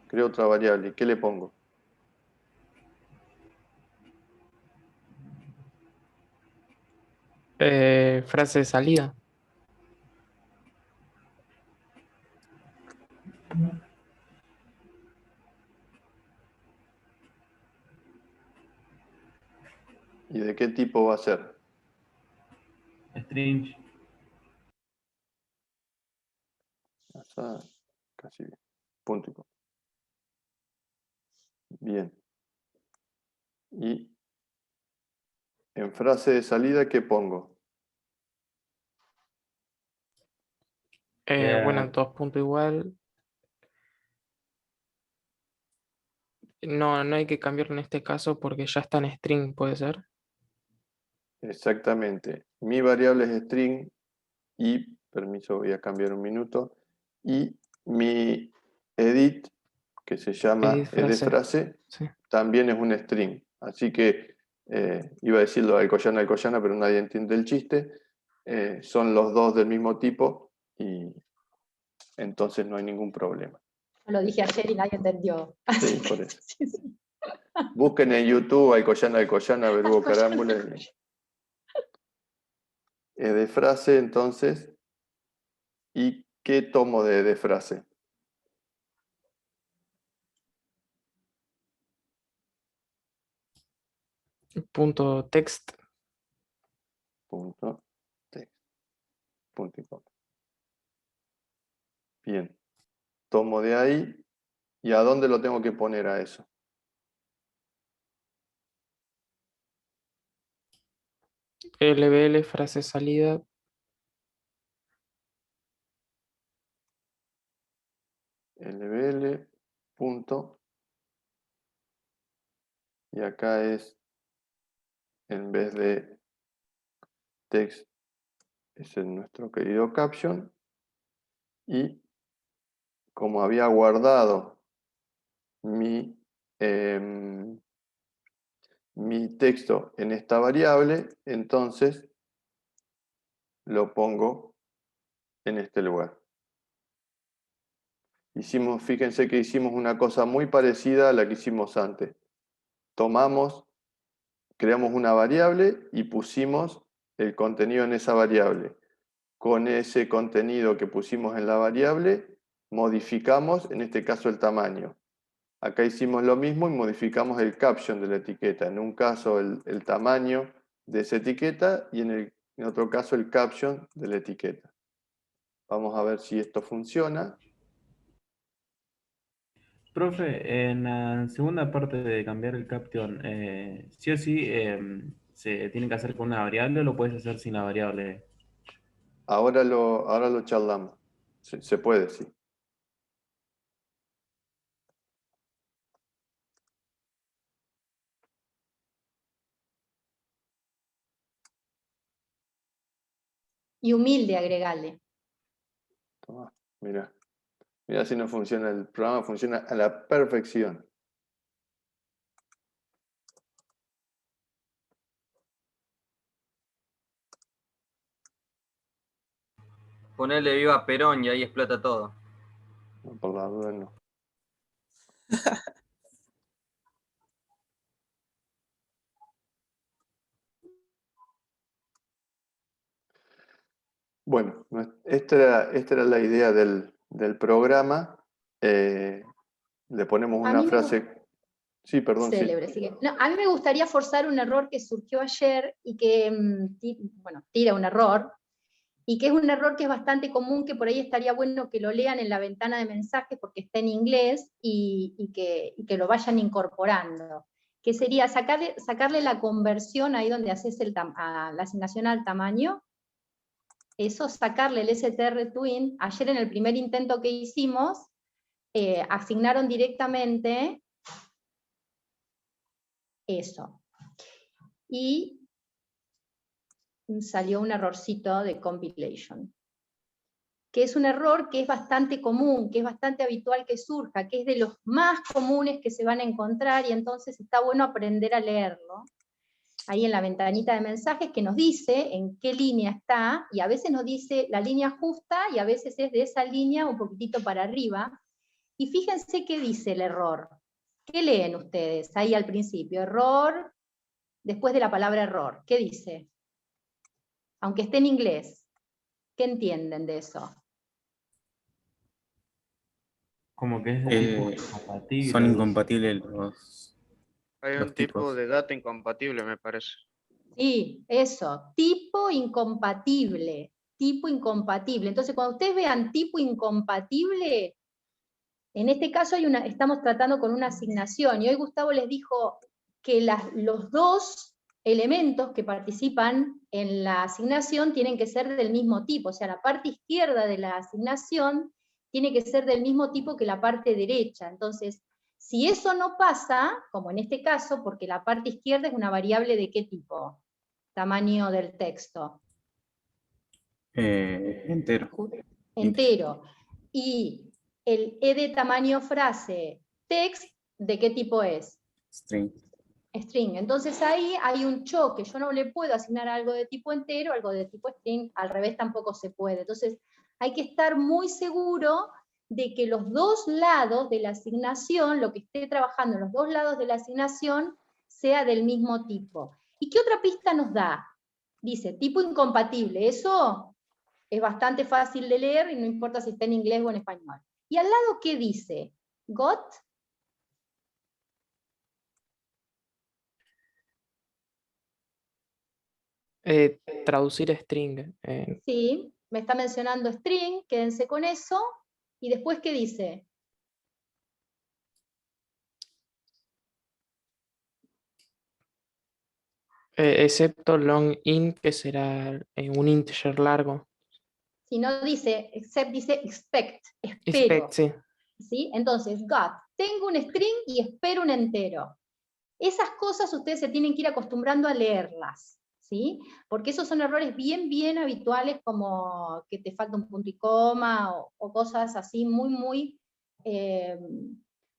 creo otra variable. ¿Qué le pongo? Frase de salida. ¿Y de qué tipo va a ser? String. Casi bien. Punto y coma. Bien. Y en frase de salida, ¿qué pongo? Bueno, 2 puntos igual. No hay que cambiarlo en este caso porque ya está en string, ¿puede ser? Exactamente. Mi variable es string y, permiso, voy a cambiar un minuto, y mi edit, que se llama edFrase, Sí. también es un string. Así que, iba a decirlo Alcoyana, pero nadie entiende el chiste. Son los dos del mismo tipo y entonces no hay ningún problema. Yo lo dije ayer y nadie entendió. Sí, por eso. Busquen en YouTube Alcoyana, Verbo Carámbula. Edefrase, entonces. ¿Y qué tomo de edefrase? Punto text. Punto text. Punto y coma. Bien. Tomo de ahí. ¿Y a dónde lo tengo que poner a eso? LBL frase de salida. LBL. Punto. Y acá es, en vez de text, es nuestro querido caption. Y como había guardado mi texto en esta variable, entonces lo pongo en este lugar. Fíjense que hicimos una cosa muy parecida a la que hicimos antes. Creamos una variable y pusimos el contenido en esa variable. Con ese contenido que pusimos en la variable, modificamos, en este caso, el tamaño. Acá hicimos lo mismo y modificamos el caption de la etiqueta. En un caso, el tamaño de esa etiqueta y en otro caso, el caption de la etiqueta. Vamos a ver si esto funciona. Profe, en la segunda parte de cambiar el caption, sí o sí se tiene que hacer con una variable o lo puedes hacer sin la variable. Ahora lo charlamos. Se puede, sí. Y humilde, agregale. Tomá, mira si no funciona. El programa funciona a la perfección. Ponerle viva Perón y ahí explota todo. No, por la duda no. Bueno, esta era la idea del programa. Le ponemos una frase. Sí, perdón. Célebre, Sí. sí. No, a mí me gustaría forzar un error que surgió ayer y que, tira un error, y que es un error que es bastante común, que por ahí estaría bueno que lo lean en la ventana de mensajes porque está en inglés y que lo vayan incorporando. Que sería sacarle la conversión ahí donde haces la asignación al tamaño, eso, sacarle el str twin. Ayer en el primer intento que hicimos, asignaron directamente eso. Y salió un errorcito de compilation, que es un error que es bastante común, que es bastante habitual que surja, que es de los más comunes que se van a encontrar, y entonces está bueno aprender a leerlo. Ahí en la ventanita de mensajes que nos dice en qué línea está, y a veces nos dice la línea justa, y a veces es de esa línea un poquitito para arriba. Y fíjense qué dice el error. ¿Qué leen ustedes ahí al principio? Error, después de la palabra error. ¿Qué dice? Aunque esté en inglés, ¿qué entienden de eso? Como que es de tipo incompatible. Son incompatibles Hay los un tipo tipos. de data incompatible, me parece. Sí, eso, tipo incompatible, tipo incompatible. Entonces, cuando ustedes vean tipo incompatible, en este caso estamos tratando con una asignación, y hoy Gustavo les dijo que los dos elementos que participan en la asignación tienen que ser del mismo tipo, o sea, la parte izquierda de la asignación tiene que ser del mismo tipo que la parte derecha. Entonces, si eso no pasa, como en este caso, porque la parte izquierda es una variable de qué tipo, tamaño del texto. Entero. Entero. Y el E de tamaño frase text, ¿de qué tipo es? String. String. Entonces ahí hay un choque. Yo no le puedo asignar algo de tipo entero, algo de tipo string, al revés tampoco se puede. Entonces hay que estar muy seguro de que los dos lados de la asignación, lo que esté trabajando en los dos lados de la asignación, sea del mismo tipo. ¿Y qué otra pista nos da? Dice, tipo incompatible. Eso es bastante fácil de leer y no importa si está en inglés o en español. ¿Y al lado qué dice? ¿Got? Traducir string. Sí, me está mencionando string, quédense con eso. ¿Y después qué dice? Excepto long int, que será un integer largo. Si no dice except, dice expect, espero. Expect, sí. ¿Sí? Entonces, got, tengo un string y espero un entero. Esas cosas ustedes se tienen que ir acostumbrando a leerlas, ¿sí? Porque esos son errores bien habituales, como que te falta un punto y coma, o cosas así muy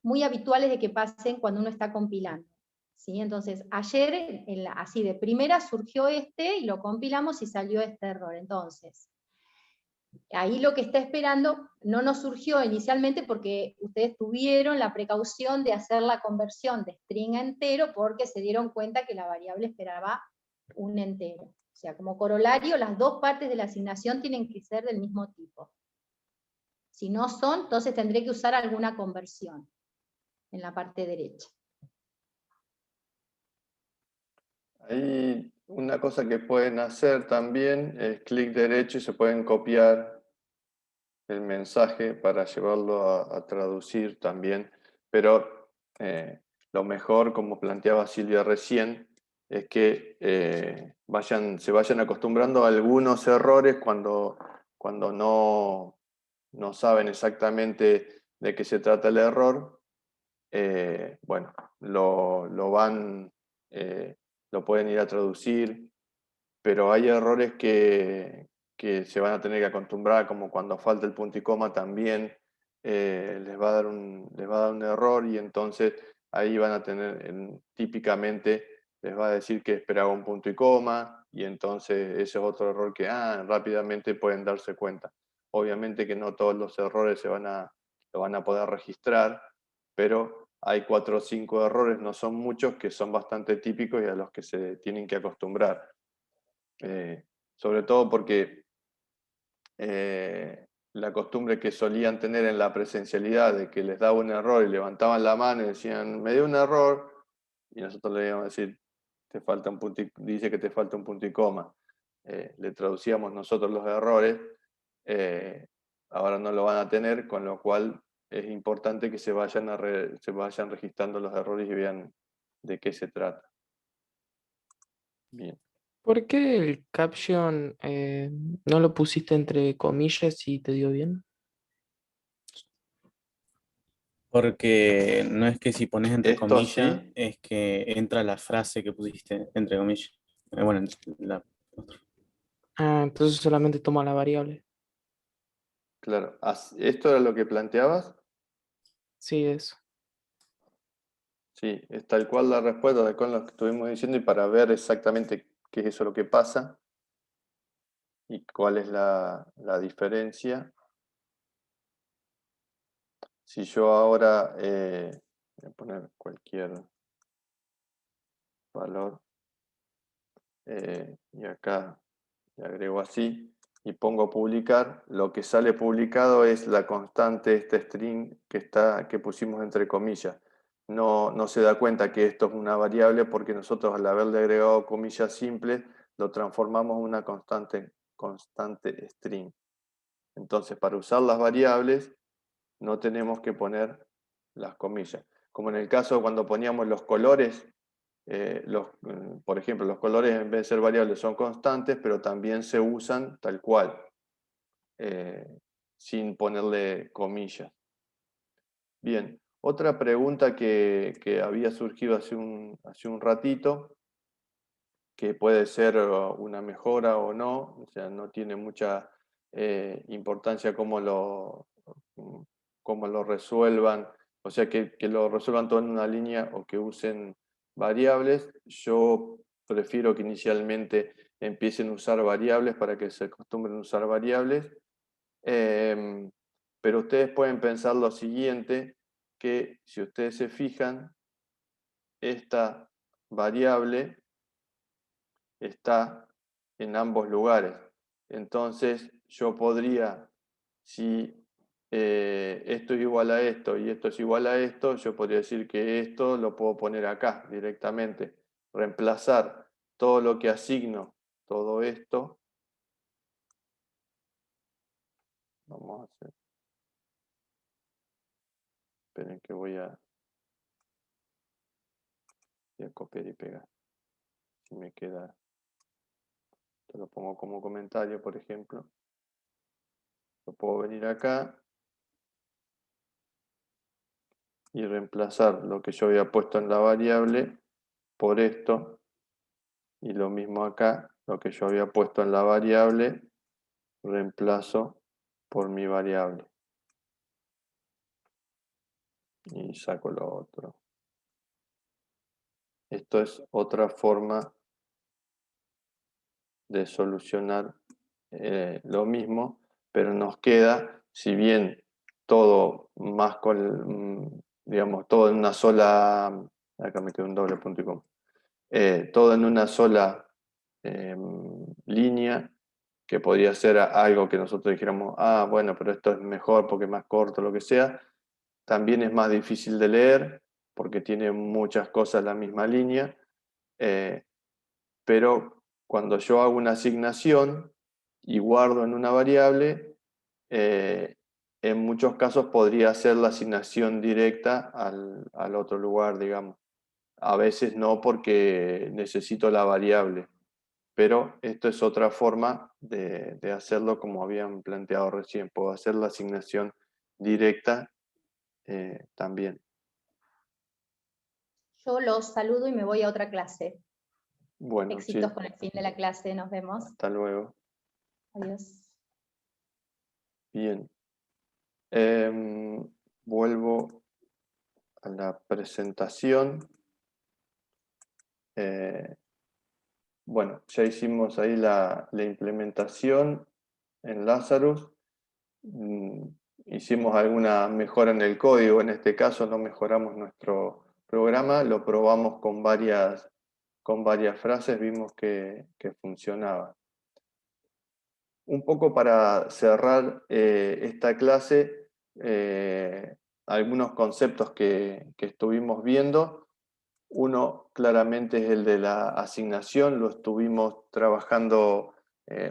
muy habituales de que pasen cuando uno está compilando. ¿Sí? Entonces, ayer, así de primera, surgió y lo compilamos y salió este error. Entonces, ahí lo que está esperando no nos surgió inicialmente porque ustedes tuvieron la precaución de hacer la conversión de string a entero porque se dieron cuenta que la variable esperaba un entero. O sea, como corolario, las dos partes de la asignación tienen que ser del mismo tipo. Si no son, entonces tendré que usar alguna conversión en la parte derecha. Ahí una cosa que pueden hacer también es clic derecho y se pueden copiar el mensaje para llevarlo a traducir también, pero lo mejor, como planteaba Silvia recién, es que se vayan acostumbrando a algunos errores cuando no saben exactamente de qué se trata el error. Bueno, lo pueden ir a traducir, pero hay errores que se van a tener que acostumbrar, como cuando falta el punto y coma también les va a dar un error, y entonces ahí van a tener, típicamente les va a decir que esperaba un punto y coma, y entonces ese es otro error que rápidamente pueden darse cuenta. Obviamente que no todos los errores lo van a poder registrar, pero hay 4 o 5 errores, no son muchos, que son bastante típicos y a los que se tienen que acostumbrar. Sobre todo porque la costumbre que solían tener en la presencialidad de que les daba un error y levantaban la mano y decían, me dio un error, y nosotros le íbamos a decir, dice que te falta un punto y coma. Le traducíamos nosotros los errores, ahora no lo van a tener, con lo cual es importante que se vayan registrando los errores y vean de qué se trata. Bien. ¿Por qué el caption no lo pusiste entre comillas y te dio bien? Porque no es que si pones entre Esto comillas, sí, es que entra la frase que pusiste entre comillas. Bueno, Ah, entonces solamente toma la variable. claro. ¿Esto era lo que planteabas? Sí, eso. Sí, es tal cual la respuesta, tal cual lo que estuvimos diciendo, y para ver exactamente qué es eso lo que pasa y cuál es la diferencia. Si yo ahora voy a poner cualquier valor y acá le agrego así y pongo publicar, lo que sale publicado es la constante, este string que pusimos entre comillas. No se da cuenta que esto es una variable porque nosotros, al haberle agregado comillas simples, lo transformamos en una constante string. Entonces, para usar las variables no tenemos que poner las comillas. Como en el caso cuando poníamos los colores, por ejemplo, los colores en vez de ser variables son constantes, pero también se usan tal cual, sin ponerle comillas. Bien, otra pregunta que había surgido hace un ratito, que puede ser una mejora o no, o sea, no tiene mucha importancia cómo lo resuelvan, o sea, que lo resuelvan todo en una línea o que usen variables. Yo prefiero que inicialmente empiecen a usar variables para que se acostumbren a usar variables, pero ustedes pueden pensar lo siguiente, que si ustedes se fijan, esta variable está en ambos lugares. Entonces yo podría, si esto es igual a esto y esto es igual a esto, yo podría decir que esto lo puedo poner acá directamente. Reemplazar todo lo que asigno, todo esto. Vamos a hacer. Esperen que voy a copiar y pegar. Si me queda, te lo pongo como comentario, por ejemplo. Lo puedo venir acá y reemplazar lo que yo había puesto en la variable por esto, y lo mismo acá, lo que yo había puesto en la variable reemplazo por mi variable. y saco lo otro. Esto es otra forma de solucionar lo mismo, pero nos queda, si bien todo más con, digamos, todo en una sola, acá me quedó un doble punto y coma, todo en una sola línea, que podría ser algo que nosotros dijéramos, ah, bueno, pero esto es mejor porque es más corto, lo que sea, también es más difícil de leer porque tiene muchas cosas en la misma línea, pero cuando yo hago una asignación y guardo en una variable, en muchos casos podría hacer la asignación directa al otro lugar, digamos. A veces no porque necesito la variable, pero esto es otra forma de hacerlo como habían planteado recién. Puedo hacer la asignación directa también. Yo los saludo y me voy a otra clase. Bueno, Éxitos sí. con el fin de la clase, nos vemos. Hasta luego. Adiós. Bien. Vuelvo a la presentación. Bueno, ya hicimos ahí la implementación en Lazarus. Hicimos alguna mejora en el código, en este caso no mejoramos nuestro programa, lo probamos con varias frases, vimos que funcionaba. Un poco para cerrar esta clase, algunos conceptos que estuvimos viendo. Uno claramente es el de la asignación, lo estuvimos trabajando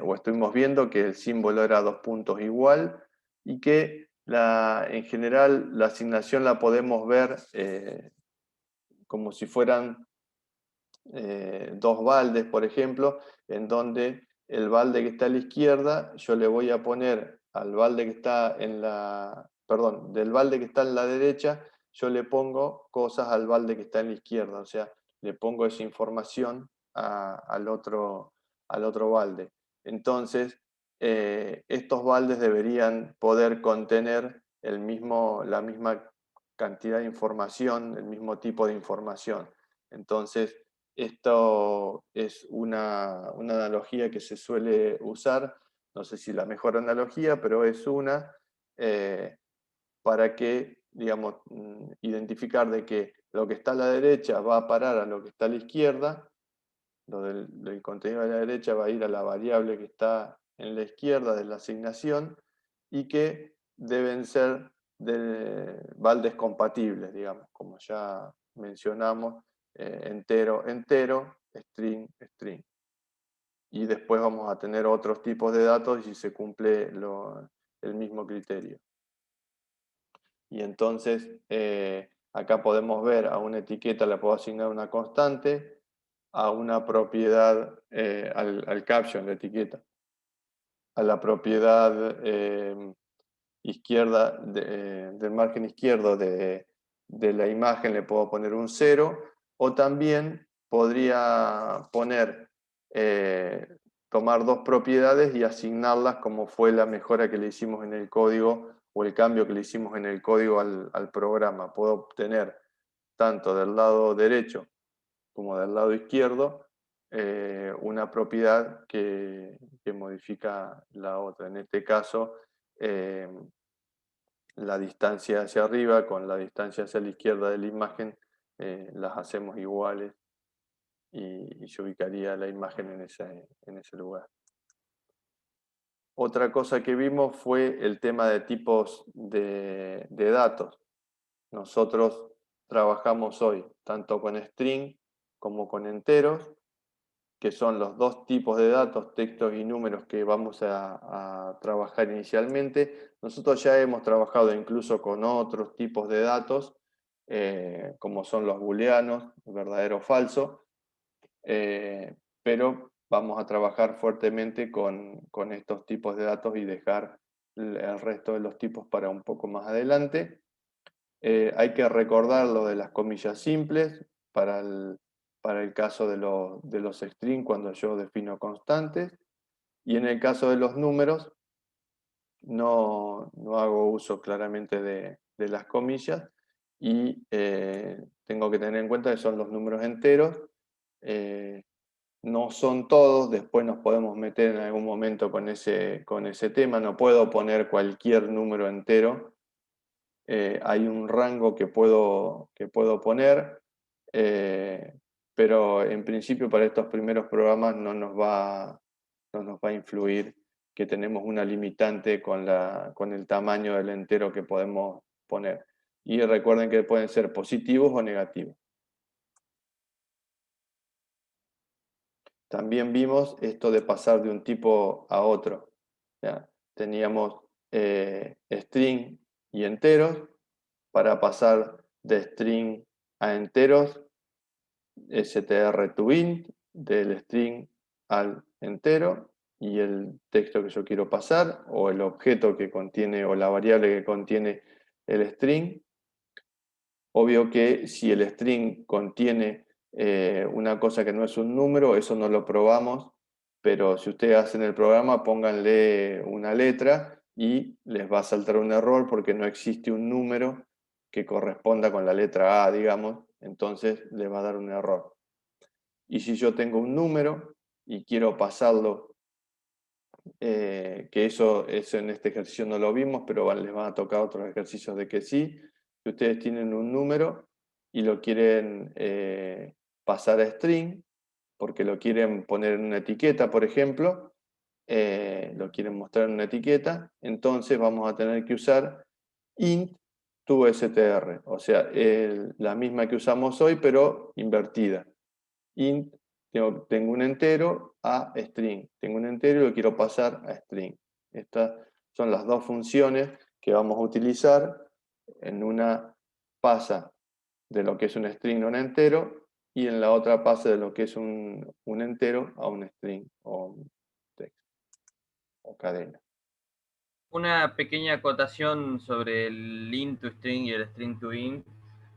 o estuvimos viendo que el símbolo era 2 puntos igual y que en general la asignación la podemos ver como si fueran dos baldes, por ejemplo, en donde el balde que está a la izquierda, yo le voy a poner al balde que está en la, perdón, del balde que está en la derecha, yo le pongo cosas al balde que está en la izquierda, o sea, le pongo esa información al otro balde. Entonces, estos baldes deberían poder contener la misma cantidad de información, el mismo tipo de información. Entonces, esto es una analogía que se suele usar, no sé si la mejor analogía, pero es una, para que, digamos, identificar de que lo que está a la derecha va a parar a lo que está a la izquierda, lo del contenido de la derecha va a ir a la variable que está en la izquierda de la asignación y que deben ser de baldes compatibles, digamos, como ya mencionamos, entero, entero, string, string. Y después vamos a tener otros tipos de datos y si se cumple el mismo criterio. Y entonces acá podemos ver a una etiqueta le puedo asignar una constante, a una propiedad, al caption, la etiqueta, a la propiedad izquierda, del margen izquierdo de la imagen le puedo poner un 0, o también podría poner, tomar dos propiedades y asignarlas como fue la mejora que le hicimos en el código o el cambio que le hicimos en el código al programa. Puedo obtener tanto del lado derecho como del lado izquierdo una propiedad que modifica la otra. En este caso, la distancia hacia arriba con la distancia hacia la izquierda de la imagen las hacemos iguales y yo ubicaría la imagen en ese lugar. Otra cosa que vimos fue el tema de tipos de datos. Nosotros trabajamos hoy tanto con string como con enteros, que son los dos tipos de datos, textos y números que vamos a trabajar inicialmente. Nosotros ya hemos trabajado incluso con otros tipos de datos, como son los booleanos, verdadero o falso, pero vamos a trabajar fuertemente con estos tipos de datos y dejar el resto de los tipos para un poco más adelante. Hay que recordar lo de las comillas simples para el caso de los string cuando yo defino constantes, y en el caso de los números no hago uso claramente de las comillas y tengo que tener en cuenta que son los números enteros. No son todos, después nos podemos meter en algún momento con ese tema. No puedo poner cualquier número entero. Hay un rango que puedo poner, pero en principio para estos primeros programas no nos va a influir que tenemos una limitante con el tamaño del entero que podemos poner. Y recuerden que pueden ser positivos o negativos. También vimos esto de pasar de un tipo a otro. ¿Ya? Teníamos string y enteros. Para pasar de string a enteros, str to int, del string al entero, y el texto que yo quiero pasar, o el objeto que contiene, o la variable que contiene el string. Obvio que si el string contiene una cosa que no es un número, eso no lo probamos, pero si ustedes hacen el programa, pónganle una letra y les va a saltar un error porque no existe un número que corresponda con la letra A, digamos, entonces les va a dar un error. Y si yo tengo un número y quiero pasarlo, que eso en este ejercicio no lo vimos, pero les van a tocar otros ejercicios de que sí. Si ustedes tienen un número y lo quieren pasar a string, porque lo quieren poner en una etiqueta, por ejemplo, lo quieren mostrar en una etiqueta, entonces vamos a tener que usar int to str, o sea, la misma que usamos hoy, pero invertida. Int, tengo un entero a string. Tengo un entero y lo quiero pasar a string. Estas son las dos funciones que vamos a utilizar. En una pasa de lo que es un string a un entero y en la otra pasa de lo que es un entero a un string o un text o cadena. Una pequeña acotación sobre el int to string y el string to int.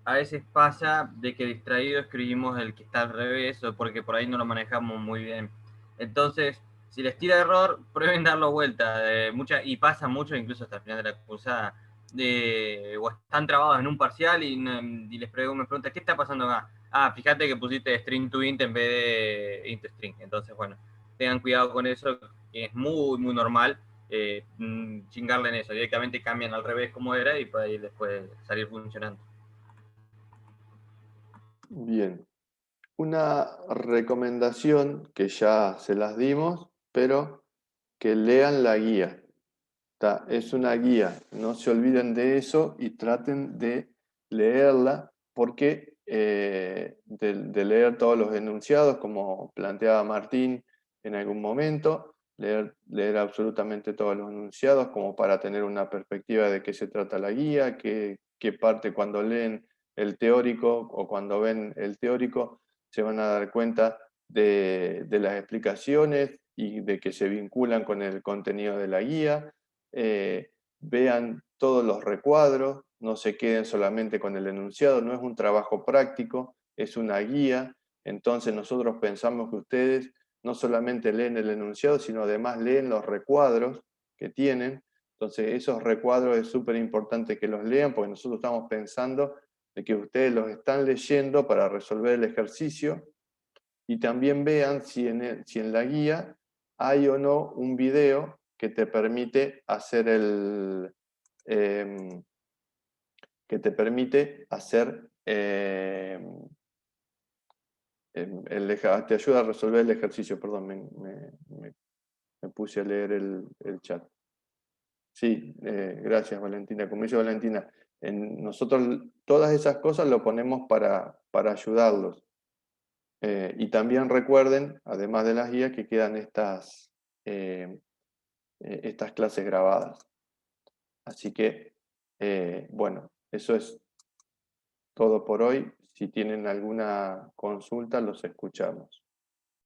A veces pasa de que distraído escribimos el que está al revés o porque por ahí no lo manejamos muy bien. Entonces, si les tira error, prueben darlo vuelta. Y pasa mucho, incluso hasta el final de la cursada, o están trabados en un parcial y me preguntan, ¿qué está pasando acá? Ah, fíjate que pusiste string to int en vez de int to string. Entonces, bueno, tengan cuidado con eso, que es muy, muy normal. Chingarle en eso, directamente cambian al revés como era y puede después salir funcionando. Bien, una recomendación que ya se las dimos, pero que lean la guía. Es una guía, no se olviden de eso y traten de leerla porque de leer todos los enunciados, como planteaba Martín en algún momento, leer absolutamente todos los enunciados como para tener una perspectiva de qué se trata la guía, qué parte cuando leen el teórico o cuando ven el teórico se van a dar cuenta de las explicaciones y de que se vinculan con el contenido de la guía. Vean todos los recuadros, no se queden solamente con el enunciado, no es un trabajo práctico, es una guía. Entonces nosotros pensamos que ustedes no solamente leen el enunciado, sino además leen los recuadros que tienen. Entonces esos recuadros es súper importante que los lean porque nosotros estamos pensando de que ustedes los están leyendo para resolver el ejercicio. Y también vean si en la guía hay o no un video que te permite hacer te ayuda a resolver el ejercicio. Perdón, me puse a leer el chat. Sí, gracias Valentina. Como dice Valentina, nosotros todas esas cosas lo ponemos para ayudarlos. Y también recuerden, además de las guías, que quedan estas clases grabadas. Así que, bueno, eso es todo por hoy. Si tienen alguna consulta, los escuchamos.